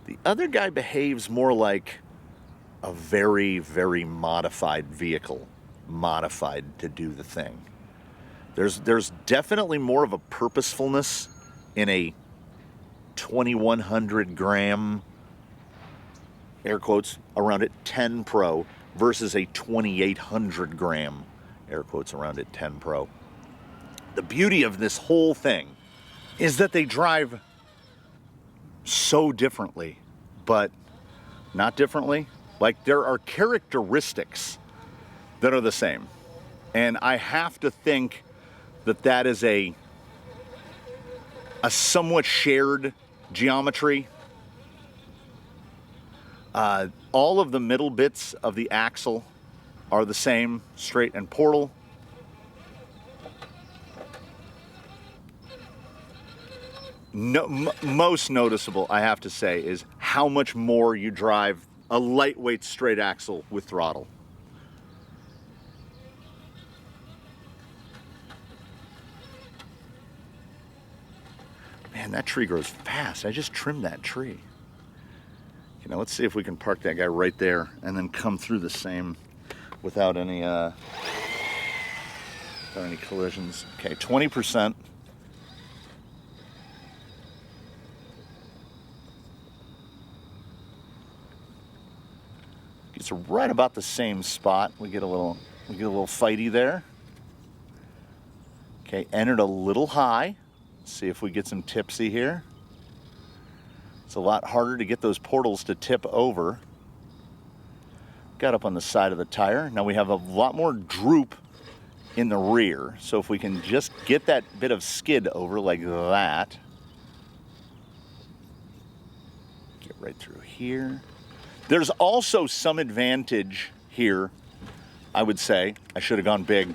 The other guy behaves more like a very, very modified vehicle, modified to do the thing. There's definitely more of a purposefulness in a 2,100 gram, air quotes, around it, 10 Pro versus a 2,800 gram, air quotes, around it, 10 Pro. The beauty of this whole thing is that they drive so differently, but not differently. Like, there are characteristics that are the same. And I have to think that that is a somewhat shared geometry. All of the middle bits of the axle are the same, straight and portal. No, most noticeable, I have to say, is how much more you drive a lightweight straight axle with throttle. Man, that tree grows fast. I just trimmed that tree. You know, let's see if we can park that guy right there and then come through the same without any collisions. Okay, 20%. It's right about the same spot. We get a little fighty there. Okay, entered a little high. Let's see if we get some tipsy here. It's a lot harder to get those portals to tip over. Got up on the side of the tire. Now we have a lot more droop in the rear. So if we can just get that bit of skid over like that. Get right through here. There's also some advantage here, I would say. I should have gone big.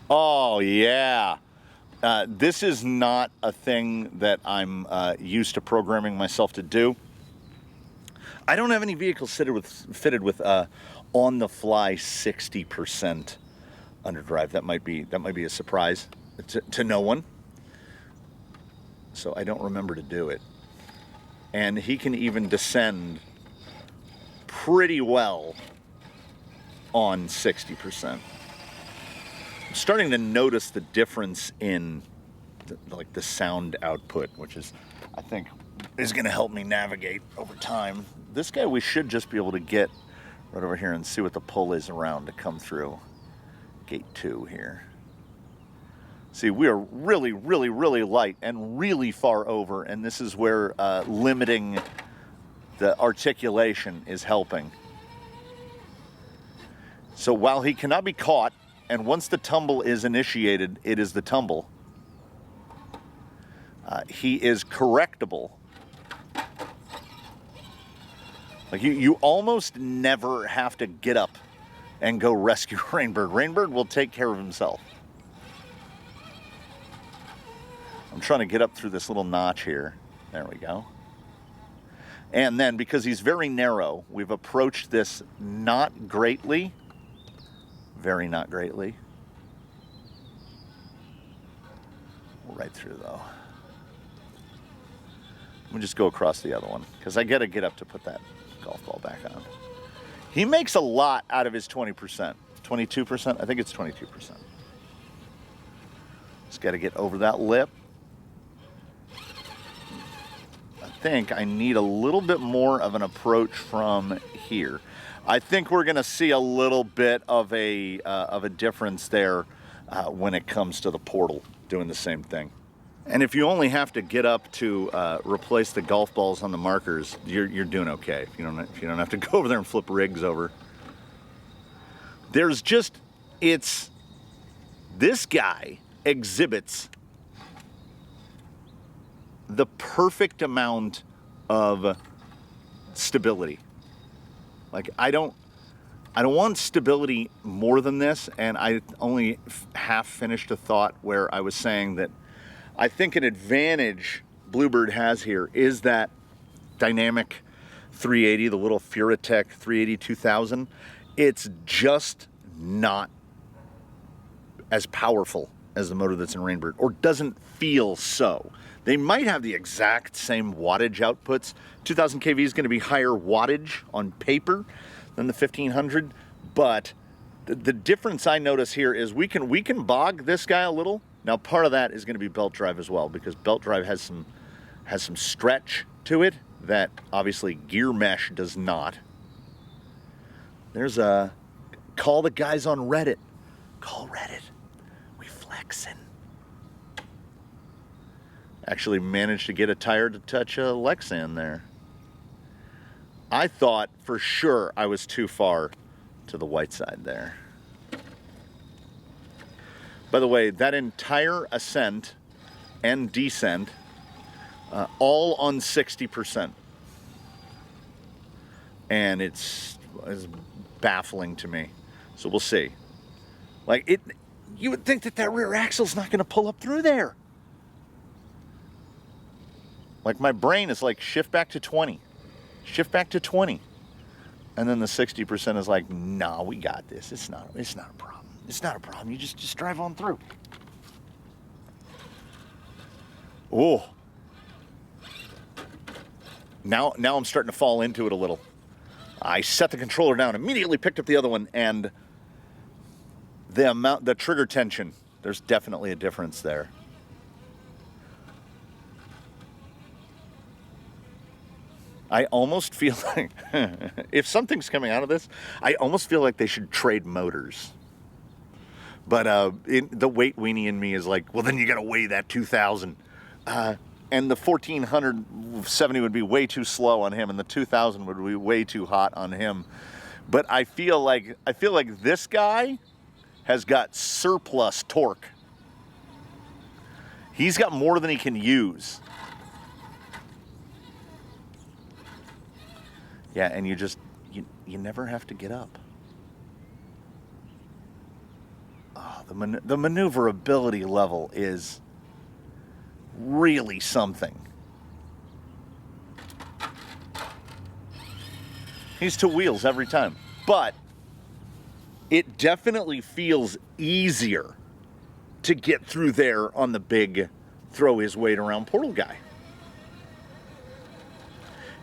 Oh, yeah. This is not a thing that I'm used to programming myself to do. I don't have any vehicles fitted with on-the-fly 60% underdrive. That might be a surprise to no one. So I don't remember to do it. And he can even descend pretty well on 60%. I'm starting to notice the difference in the sound output, which is, I think, is going to help me navigate over time. This guy we should just be able to get right over here and see what the pull is around to come through gate 2 here. See, we are really, really, really light and really far over, and this is where limiting the articulation is helping. So while he cannot be caught, and once the tumble is initiated, it is the tumble, he is correctable. Like you almost never have to get up and go rescue Rainbird. Rainbird will take care of himself. I'm trying to get up through this little notch here. There we go. And then, because he's very narrow, we've approached this not greatly. Very not greatly. Right through, though. Let me just go across the other one, because I got to get up to put that golf ball back on. He makes a lot out of his 20%. 22%? I think it's 22%. Just got to get over that lip. I think I need a little bit more of an approach from here. I think we're going to see a little bit of a difference there when it comes to the portal doing the same thing. And if you only have to get up to replace the golf balls on the markers, you're doing okay. If you don't have to go over there and flip rigs over. There's just, this guy exhibits the perfect amount of stability. Like, I don't want stability more than this, and I only half finished a thought where I was saying that I think an advantage Bluebird has here is that dynamic 380, the little Furatech 380 2000. It's just not as powerful as the motor that's in Rainbird, or doesn't feel so. They might have the exact same wattage outputs. 2000 kV is going to be higher wattage on paper than the 1500, but the difference I notice here is we can bog this guy a little. Now, part of that is going to be belt drive as well, because belt drive has some stretch to it that obviously gear mesh does not. There's a call the guys on Reddit. Call Reddit. We flexing. Actually managed to get a tire to touch a Lexan there. I thought for sure I was too far to the white side there. By the way, that entire ascent and descent, all on 60%. And it's baffling to me. So we'll see. Like, you would think that rear axle's not going to pull up through there. Like, my brain is like, shift back to 20. Shift back to 20. And then the 60% is like, nah, we got this. It's not a problem. It's not a problem. You just drive on through. Oh. Now I'm starting to fall into it a little. I set the controller down, immediately picked up the other one, and the trigger tension, there's definitely a difference there. I almost feel like, if something's coming out of this, I almost feel like they should trade motors. But the weight weenie in me is like, well, then you got to weigh that 2000. And the 1470 would be way too slow on him, and the 2000 would be way too hot on him. But I feel like this guy has got surplus torque. He's got more than he can use. Yeah, and you never have to get up. Oh, the maneuverability level is really something. He's two wheels every time, but it definitely feels easier to get through there on the big throw his weight around portal guy.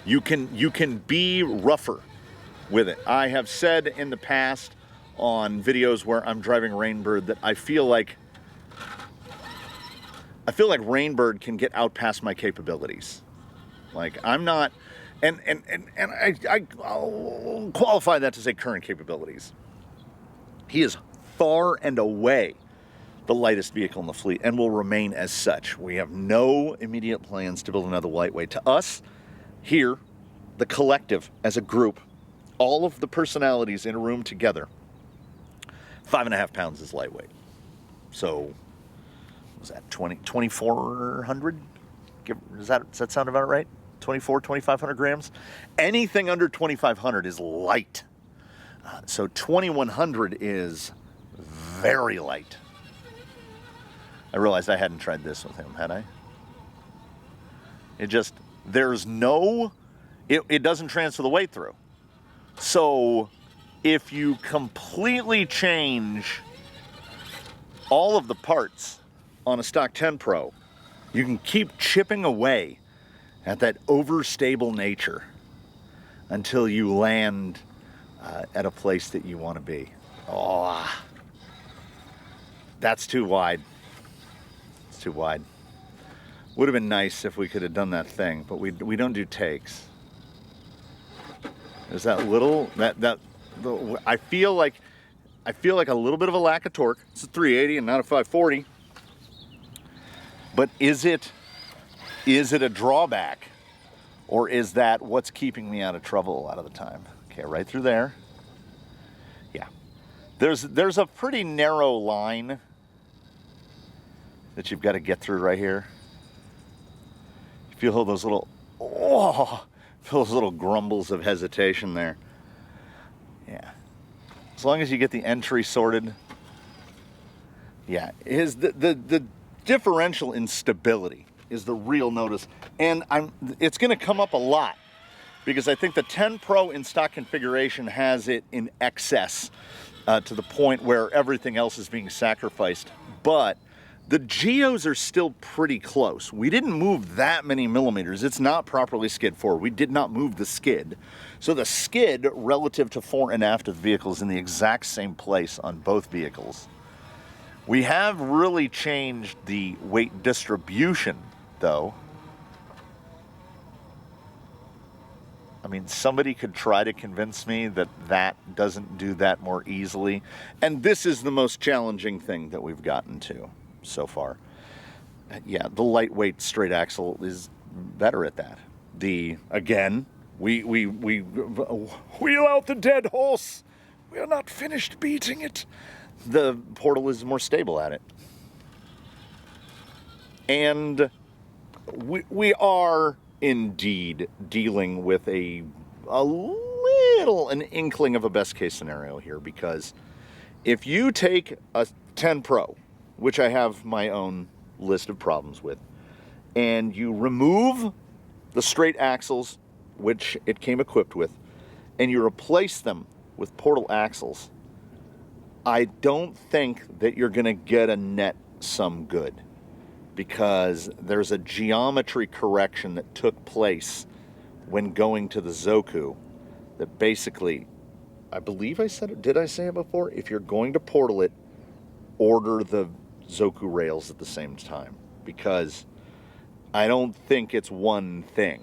You can be rougher with it. I have said in the past on videos where I'm driving Rainbird that I feel like Rainbird can get out past my capabilities. Like, I'm not, and I'll qualify that to say current capabilities. He is far and away the lightest vehicle in the fleet and will remain as such. We have no immediate plans to build another lightweight. To us, here, the collective as a group, all of the personalities in a room together, 5.5 pounds is lightweight. So, was that 2,400? Does that sound about right? 2,500 grams? Anything under 2,500 is light. So 2,100 is very light. I realized I hadn't tried this with him, had I? It doesn't transfer the weight through. So if you completely change all of the parts on a stock 10 Pro, you can keep chipping away at that overstable nature until you land at a place that you want to be. Oh, that's too wide. It's too wide. Would have been nice if we could have done that thing, but we don't do takes. There's that little I feel like a little bit of a lack of torque. It's a 380 and not a 540. But is it a drawback, or is that what's keeping me out of trouble a lot of the time? Okay, right through there. Yeah, there's a pretty narrow line that you've got to get through right here. You feel those little those little grumbles of hesitation there. Yeah, as long as you get the entry sorted. Yeah, the differential in stability is the real notice, and it's going to come up a lot because I think the 10 Pro in stock configuration has it in excess to the point where everything else is being sacrificed. But the geos are still pretty close. We didn't move that many millimeters. It's not properly skid forward. We did not move the skid. So the skid relative to fore and aft of the vehicle is in the exact same place on both vehicles. We have really changed the weight distribution, though. I mean, somebody could try to convince me that that doesn't do that more easily. And this is the most challenging thing that we've gotten to so far. Yeah, the lightweight straight axle is better at that. Again, we wheel out the dead horse. We are not finished beating it. The Portal is more stable at it. And we are indeed dealing with an inkling of a best case scenario here, because if you take a 10 Pro, which I have my own list of problems with, and you remove the straight axles, which it came equipped with, and you replace them with Portal axles, I don't think that you're going to get a net sum good, because there's a geometry correction that took place when going to the Zoku that basically, I believe I said it, did I say it before? If you're going to Portal it, order the Zoku rails at the same time, because I don't think it's one thing.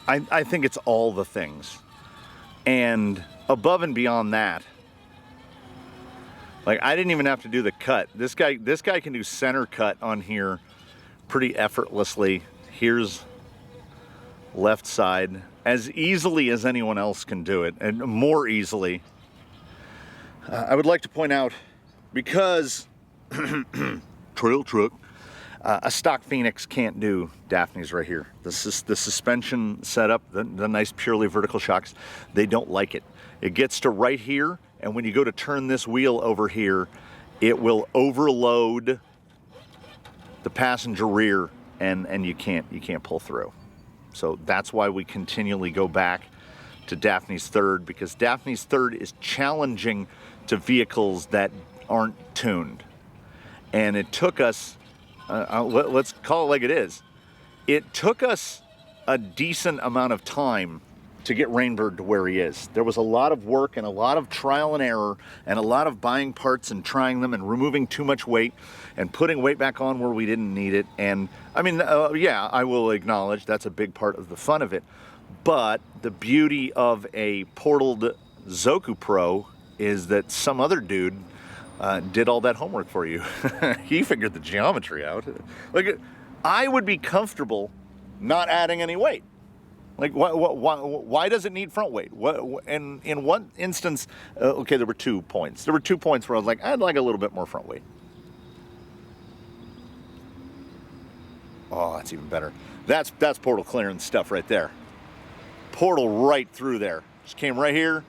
I think it's all the things. And above and beyond that, like, I didn't even have to do the cut. This guy can do center cut on here pretty effortlessly. Here's left side as easily as anyone else can do it, and more easily. I would like to point out, because trail truck, a stock Phoenix can't do Daphne's right here. The suspension setup, the nice purely vertical shocks, they don't like it. It gets to right here, and when you go to turn this wheel over here, it will overload the passenger rear, and you can't pull through. So that's why we continually go back to Daphne's third, because Daphne's third is challenging to vehicles that aren't tuned. And it took us, let's call it like it is, it took us a decent amount of time to get Rainbird to where he is. There was a lot of work and a lot of trial and error and a lot of buying parts and trying them and removing too much weight and putting weight back on where we didn't need it. And I mean, yeah, I will acknowledge that's a big part of the fun of it. But the beauty of a portaled Zoku Pro is that some other dude did all that homework for you. He figured the geometry out. Like, I would be comfortable not adding any weight. Like, why does it need front weight? And in one instance, okay, there were 2 points. There were 2 points where I was like, I'd like a little bit more front weight. Oh, that's even better. That's portal clearance stuff right there. Portal right through there. Just came right here.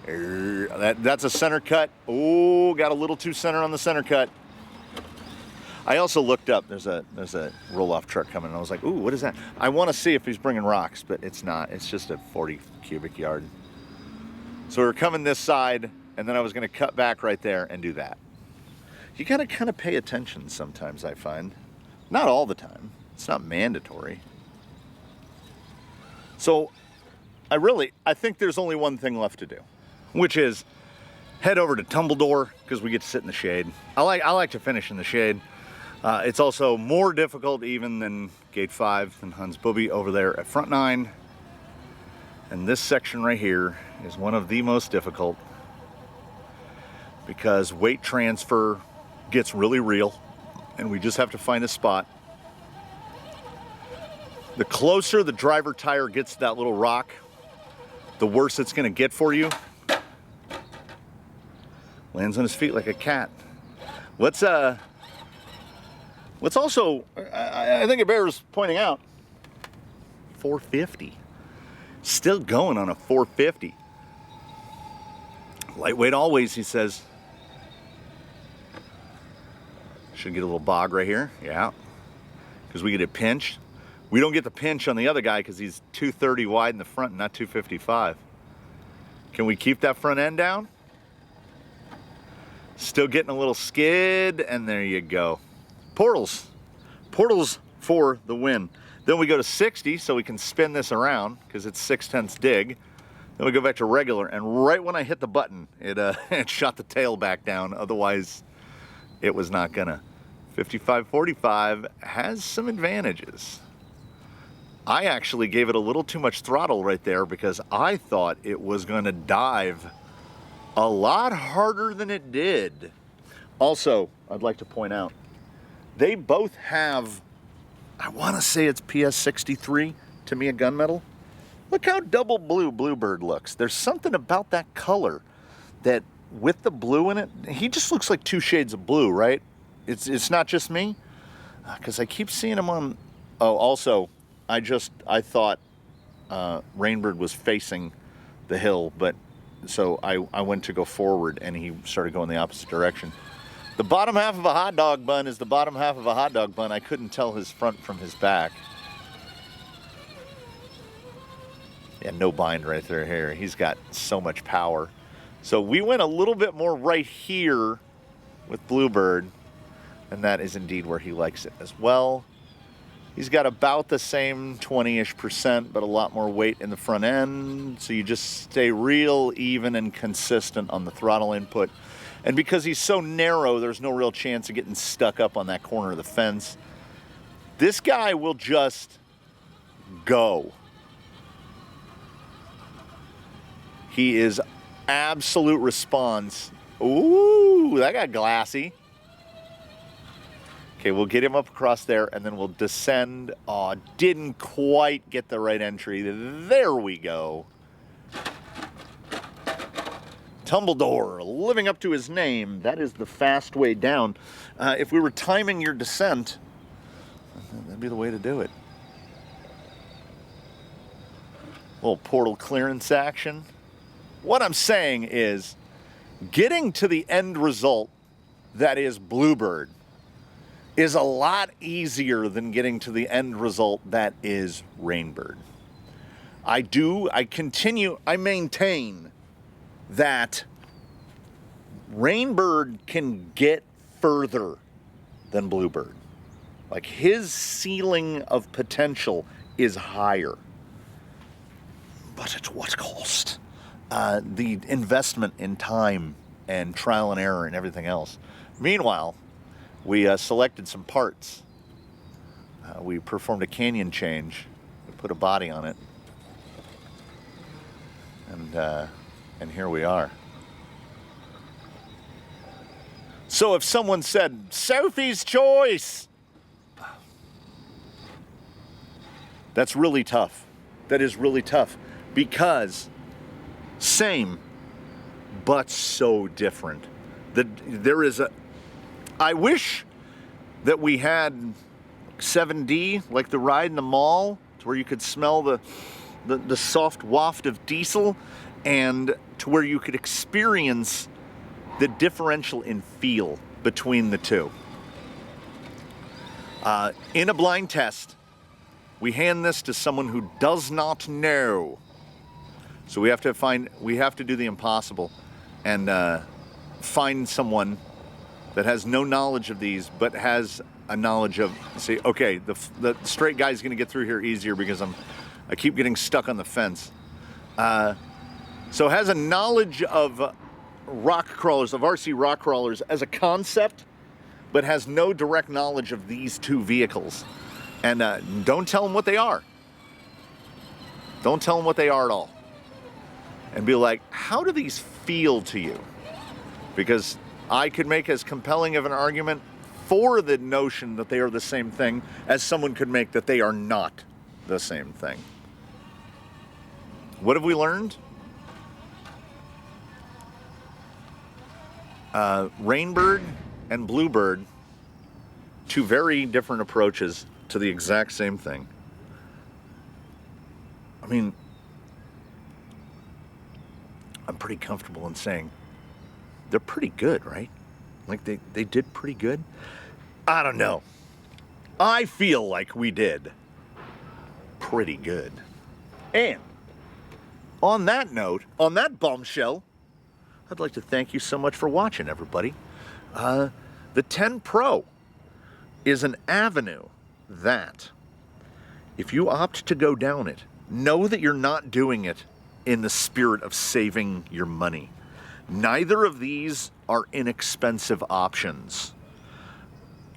That's a center cut. Oh, got a little too center on the center cut. I also looked up, there's a roll-off truck coming, and I was like, ooh, what is that? I want to see if he's bringing rocks, but it's not. It's just a 40 cubic yard. So we were coming this side, and then I was going to cut back right there and do that. You got to kind of pay attention sometimes, I find. Not all the time. It's not mandatory. So I think there's only one thing left to do. which is head over to Tumbledore because we get to sit in the shade. I like to finish in the shade. It's also more difficult even than Gate 5 and Hans Booby over there at Front 9. And this section right here is one of the most difficult because weight transfer gets really real and we just have to find a spot. The closer the driver tire gets to that little rock, the worse it's gonna get for you. Lands on his feet like a cat. Let's also, I think it bears pointing out, 450. Still going on a 450. Lightweight always, he says. Should get a little bog right here, yeah. Because we get it pinched. We don't get the pinch on the other guy because he's 230 wide in the front and not 255. Can we keep that front end down? Still getting a little skid, and there you go. Portals. Portals for the win. Then we go to 60 so we can spin this around because it's 6/10 dig. Then we go back to regular, and right when I hit the button, it it shot the tail back down. Otherwise, it was not gonna. 55/45 has some advantages. I actually gave it a little too much throttle right there because I thought it was gonna dive a lot harder than it did. Also, I'd like to point out, they both have, I want to say it's PS63 Tamiya gunmetal. Look how double blue Bluebird looks. There's something about that color that with the blue in it, he just looks like two shades of blue, right? It's not just me, because I keep seeing him on. Oh, also, I thought Rainbird was facing the hill, but so I went to go forward and he started going the opposite direction. The bottom half of a hot dog bun is the bottom half of a hot dog bun. I couldn't tell his front from his back. Yeah, no bind right there here. He's got so much power. So we went a little bit more right here with Bluebird, and that is indeed where he likes it as well. He's got about the same 20-ish%, but a lot more weight in the front end. So you just stay real even and consistent on the throttle input. And because he's so narrow, there's no real chance of getting stuck up on that corner of the fence. This guy will just go. He is absolute response. Ooh, that got glassy. Okay, we'll get him up across there and then we'll descend. Oh, didn't quite get the right entry. There we go. Tumbledore, living up to his name. That is the fast way down. If we were timing your descent, that'd be the way to do it. Little portal clearance action. What I'm saying is, getting to the end result, that is Bluebird, is a lot easier than getting to the end result that is Rainbird. I maintain that Rainbird can get further than Bluebird. Like, his ceiling of potential is higher. But at what cost? The investment in time and trial and error and everything else. Meanwhile, we selected some parts. We performed a canyon change. We put a body on it. And here we are. So if someone said, Sophie's choice, that's really tough. That is really tough because same, but so different. I wish that we had 7D, like the ride in the mall, to where you could smell the soft waft of diesel, and to where you could experience the differential in feel between the two. In a blind test, we hand this to someone who does not know. So we have to do the impossible and find someone that has no knowledge of these, but has a knowledge of, say, okay, the straight guy's gonna get through here easier because I keep getting stuck on the fence. So has a knowledge of rock crawlers, of RC rock crawlers as a concept, but has no direct knowledge of these two vehicles. And don't tell them what they are. Don't tell them what they are at all. And be like, how do these feel to you? Because I could make as compelling of an argument for the notion that they are the same thing as someone could make that they are not the same thing. What have we learned? Rainbird and Bluebird, two very different approaches to the exact same thing. I mean, I'm pretty comfortable in saying they're pretty good, right? Like they did pretty good. I don't know. I feel like we did pretty good. And on that note, on that bombshell, I'd like to thank you so much for watching, everybody. The 10 Pro is an avenue that, if you opt to go down it, know that you're not doing it in the spirit of saving your money. Neither of these are inexpensive options.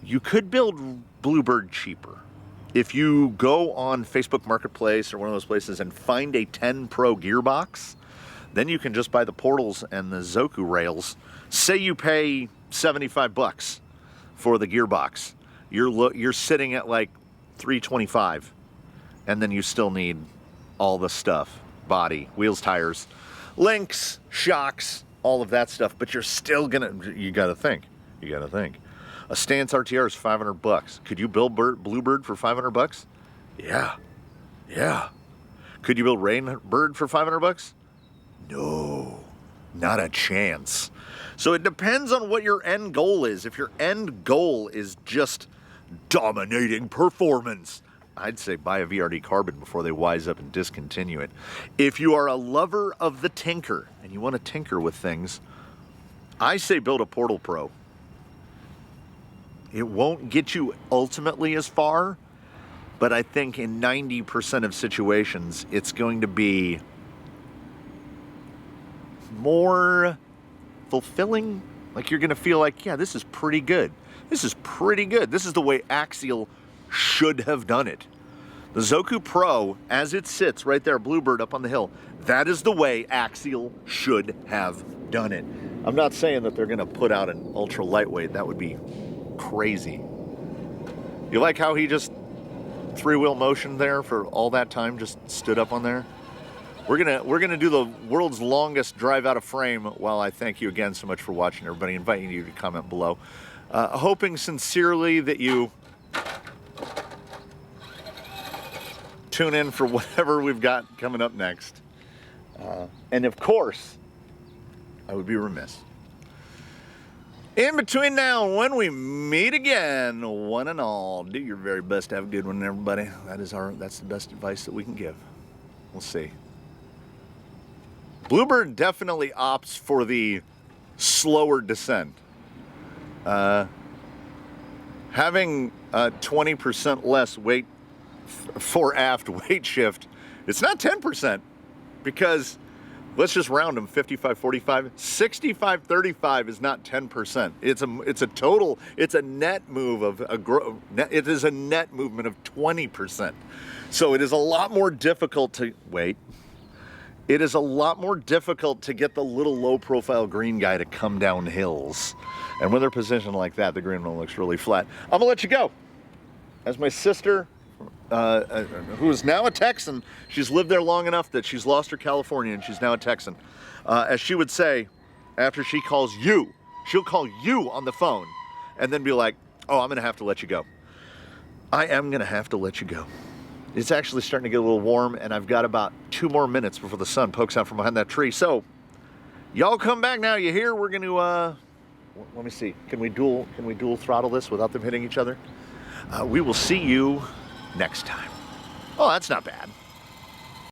You could build Bluebird cheaper. If you go on Facebook Marketplace or one of those places and find a 10 Pro gearbox, then you can just buy the portals and the Zoku rails. Say you pay $75 for the gearbox. You're sitting at like $325, and then you still need all the stuff: body, wheels, tires, links, shocks, all of that stuff. But you're still you gotta think. A Stance RTR is $500. Could you build Bluebird for $500? Yeah. Could you build Rainbird for $500? No, not a chance. So it depends on what your end goal is. If your end goal is just dominating performance, I'd say buy a VRD Carbon before they wise up and discontinue it. If you are a lover of the tinker and you want to tinker with things, I say build a Portal Pro. It won't get you ultimately as far, but I think in 90% of situations, it's going to be more fulfilling. Like, you're going to feel like, yeah, this is pretty good. This is pretty good. This is the way Axial should have done it. The Zoku Pro, as it sits right there, Bluebird up on the hill, that is the way Axial should have done it. I'm not saying that they're going to put out an ultra lightweight. That would be crazy. You like how he just three-wheel motion there for all that time, just stood up on there? We're gonna do the world's longest drive out of frame. While I thank you again so much for watching, everybody, inviting you to comment below, hoping sincerely that you tune in for whatever we've got coming up next. And of course, I would be remiss. In between now and when we meet again, one and all, do your very best to have a good one, everybody. That's the best advice that we can give. We'll see. Bluebird definitely opts for the slower descent. Having 20% less weight for aft weight shift, it's not 10%, because let's just round them: 55-45, 65-35 is not 10%. It's a total. It's a net move of it is a net movement of 20%. So it is a lot more difficult to wait. It is a lot more difficult to get the little low-profile green guy to come down hills. And when they're positioned like that, the green one looks really flat. I'm gonna let you go. As my sister, who is now a Texan, she's lived there long enough that she's lost her California and she's now a Texan. As she would say, after she calls you, she'll call you on the phone and then be like, oh, I'm gonna have to let you go. I am gonna have to let you go. It's actually starting to get a little warm, and I've got about 2 more minutes before the sun pokes out from behind that tree. So, y'all come back now. You hear? We're going to, let me see. Can we dual throttle this without them hitting each other? We will see you next time. Oh, that's not bad.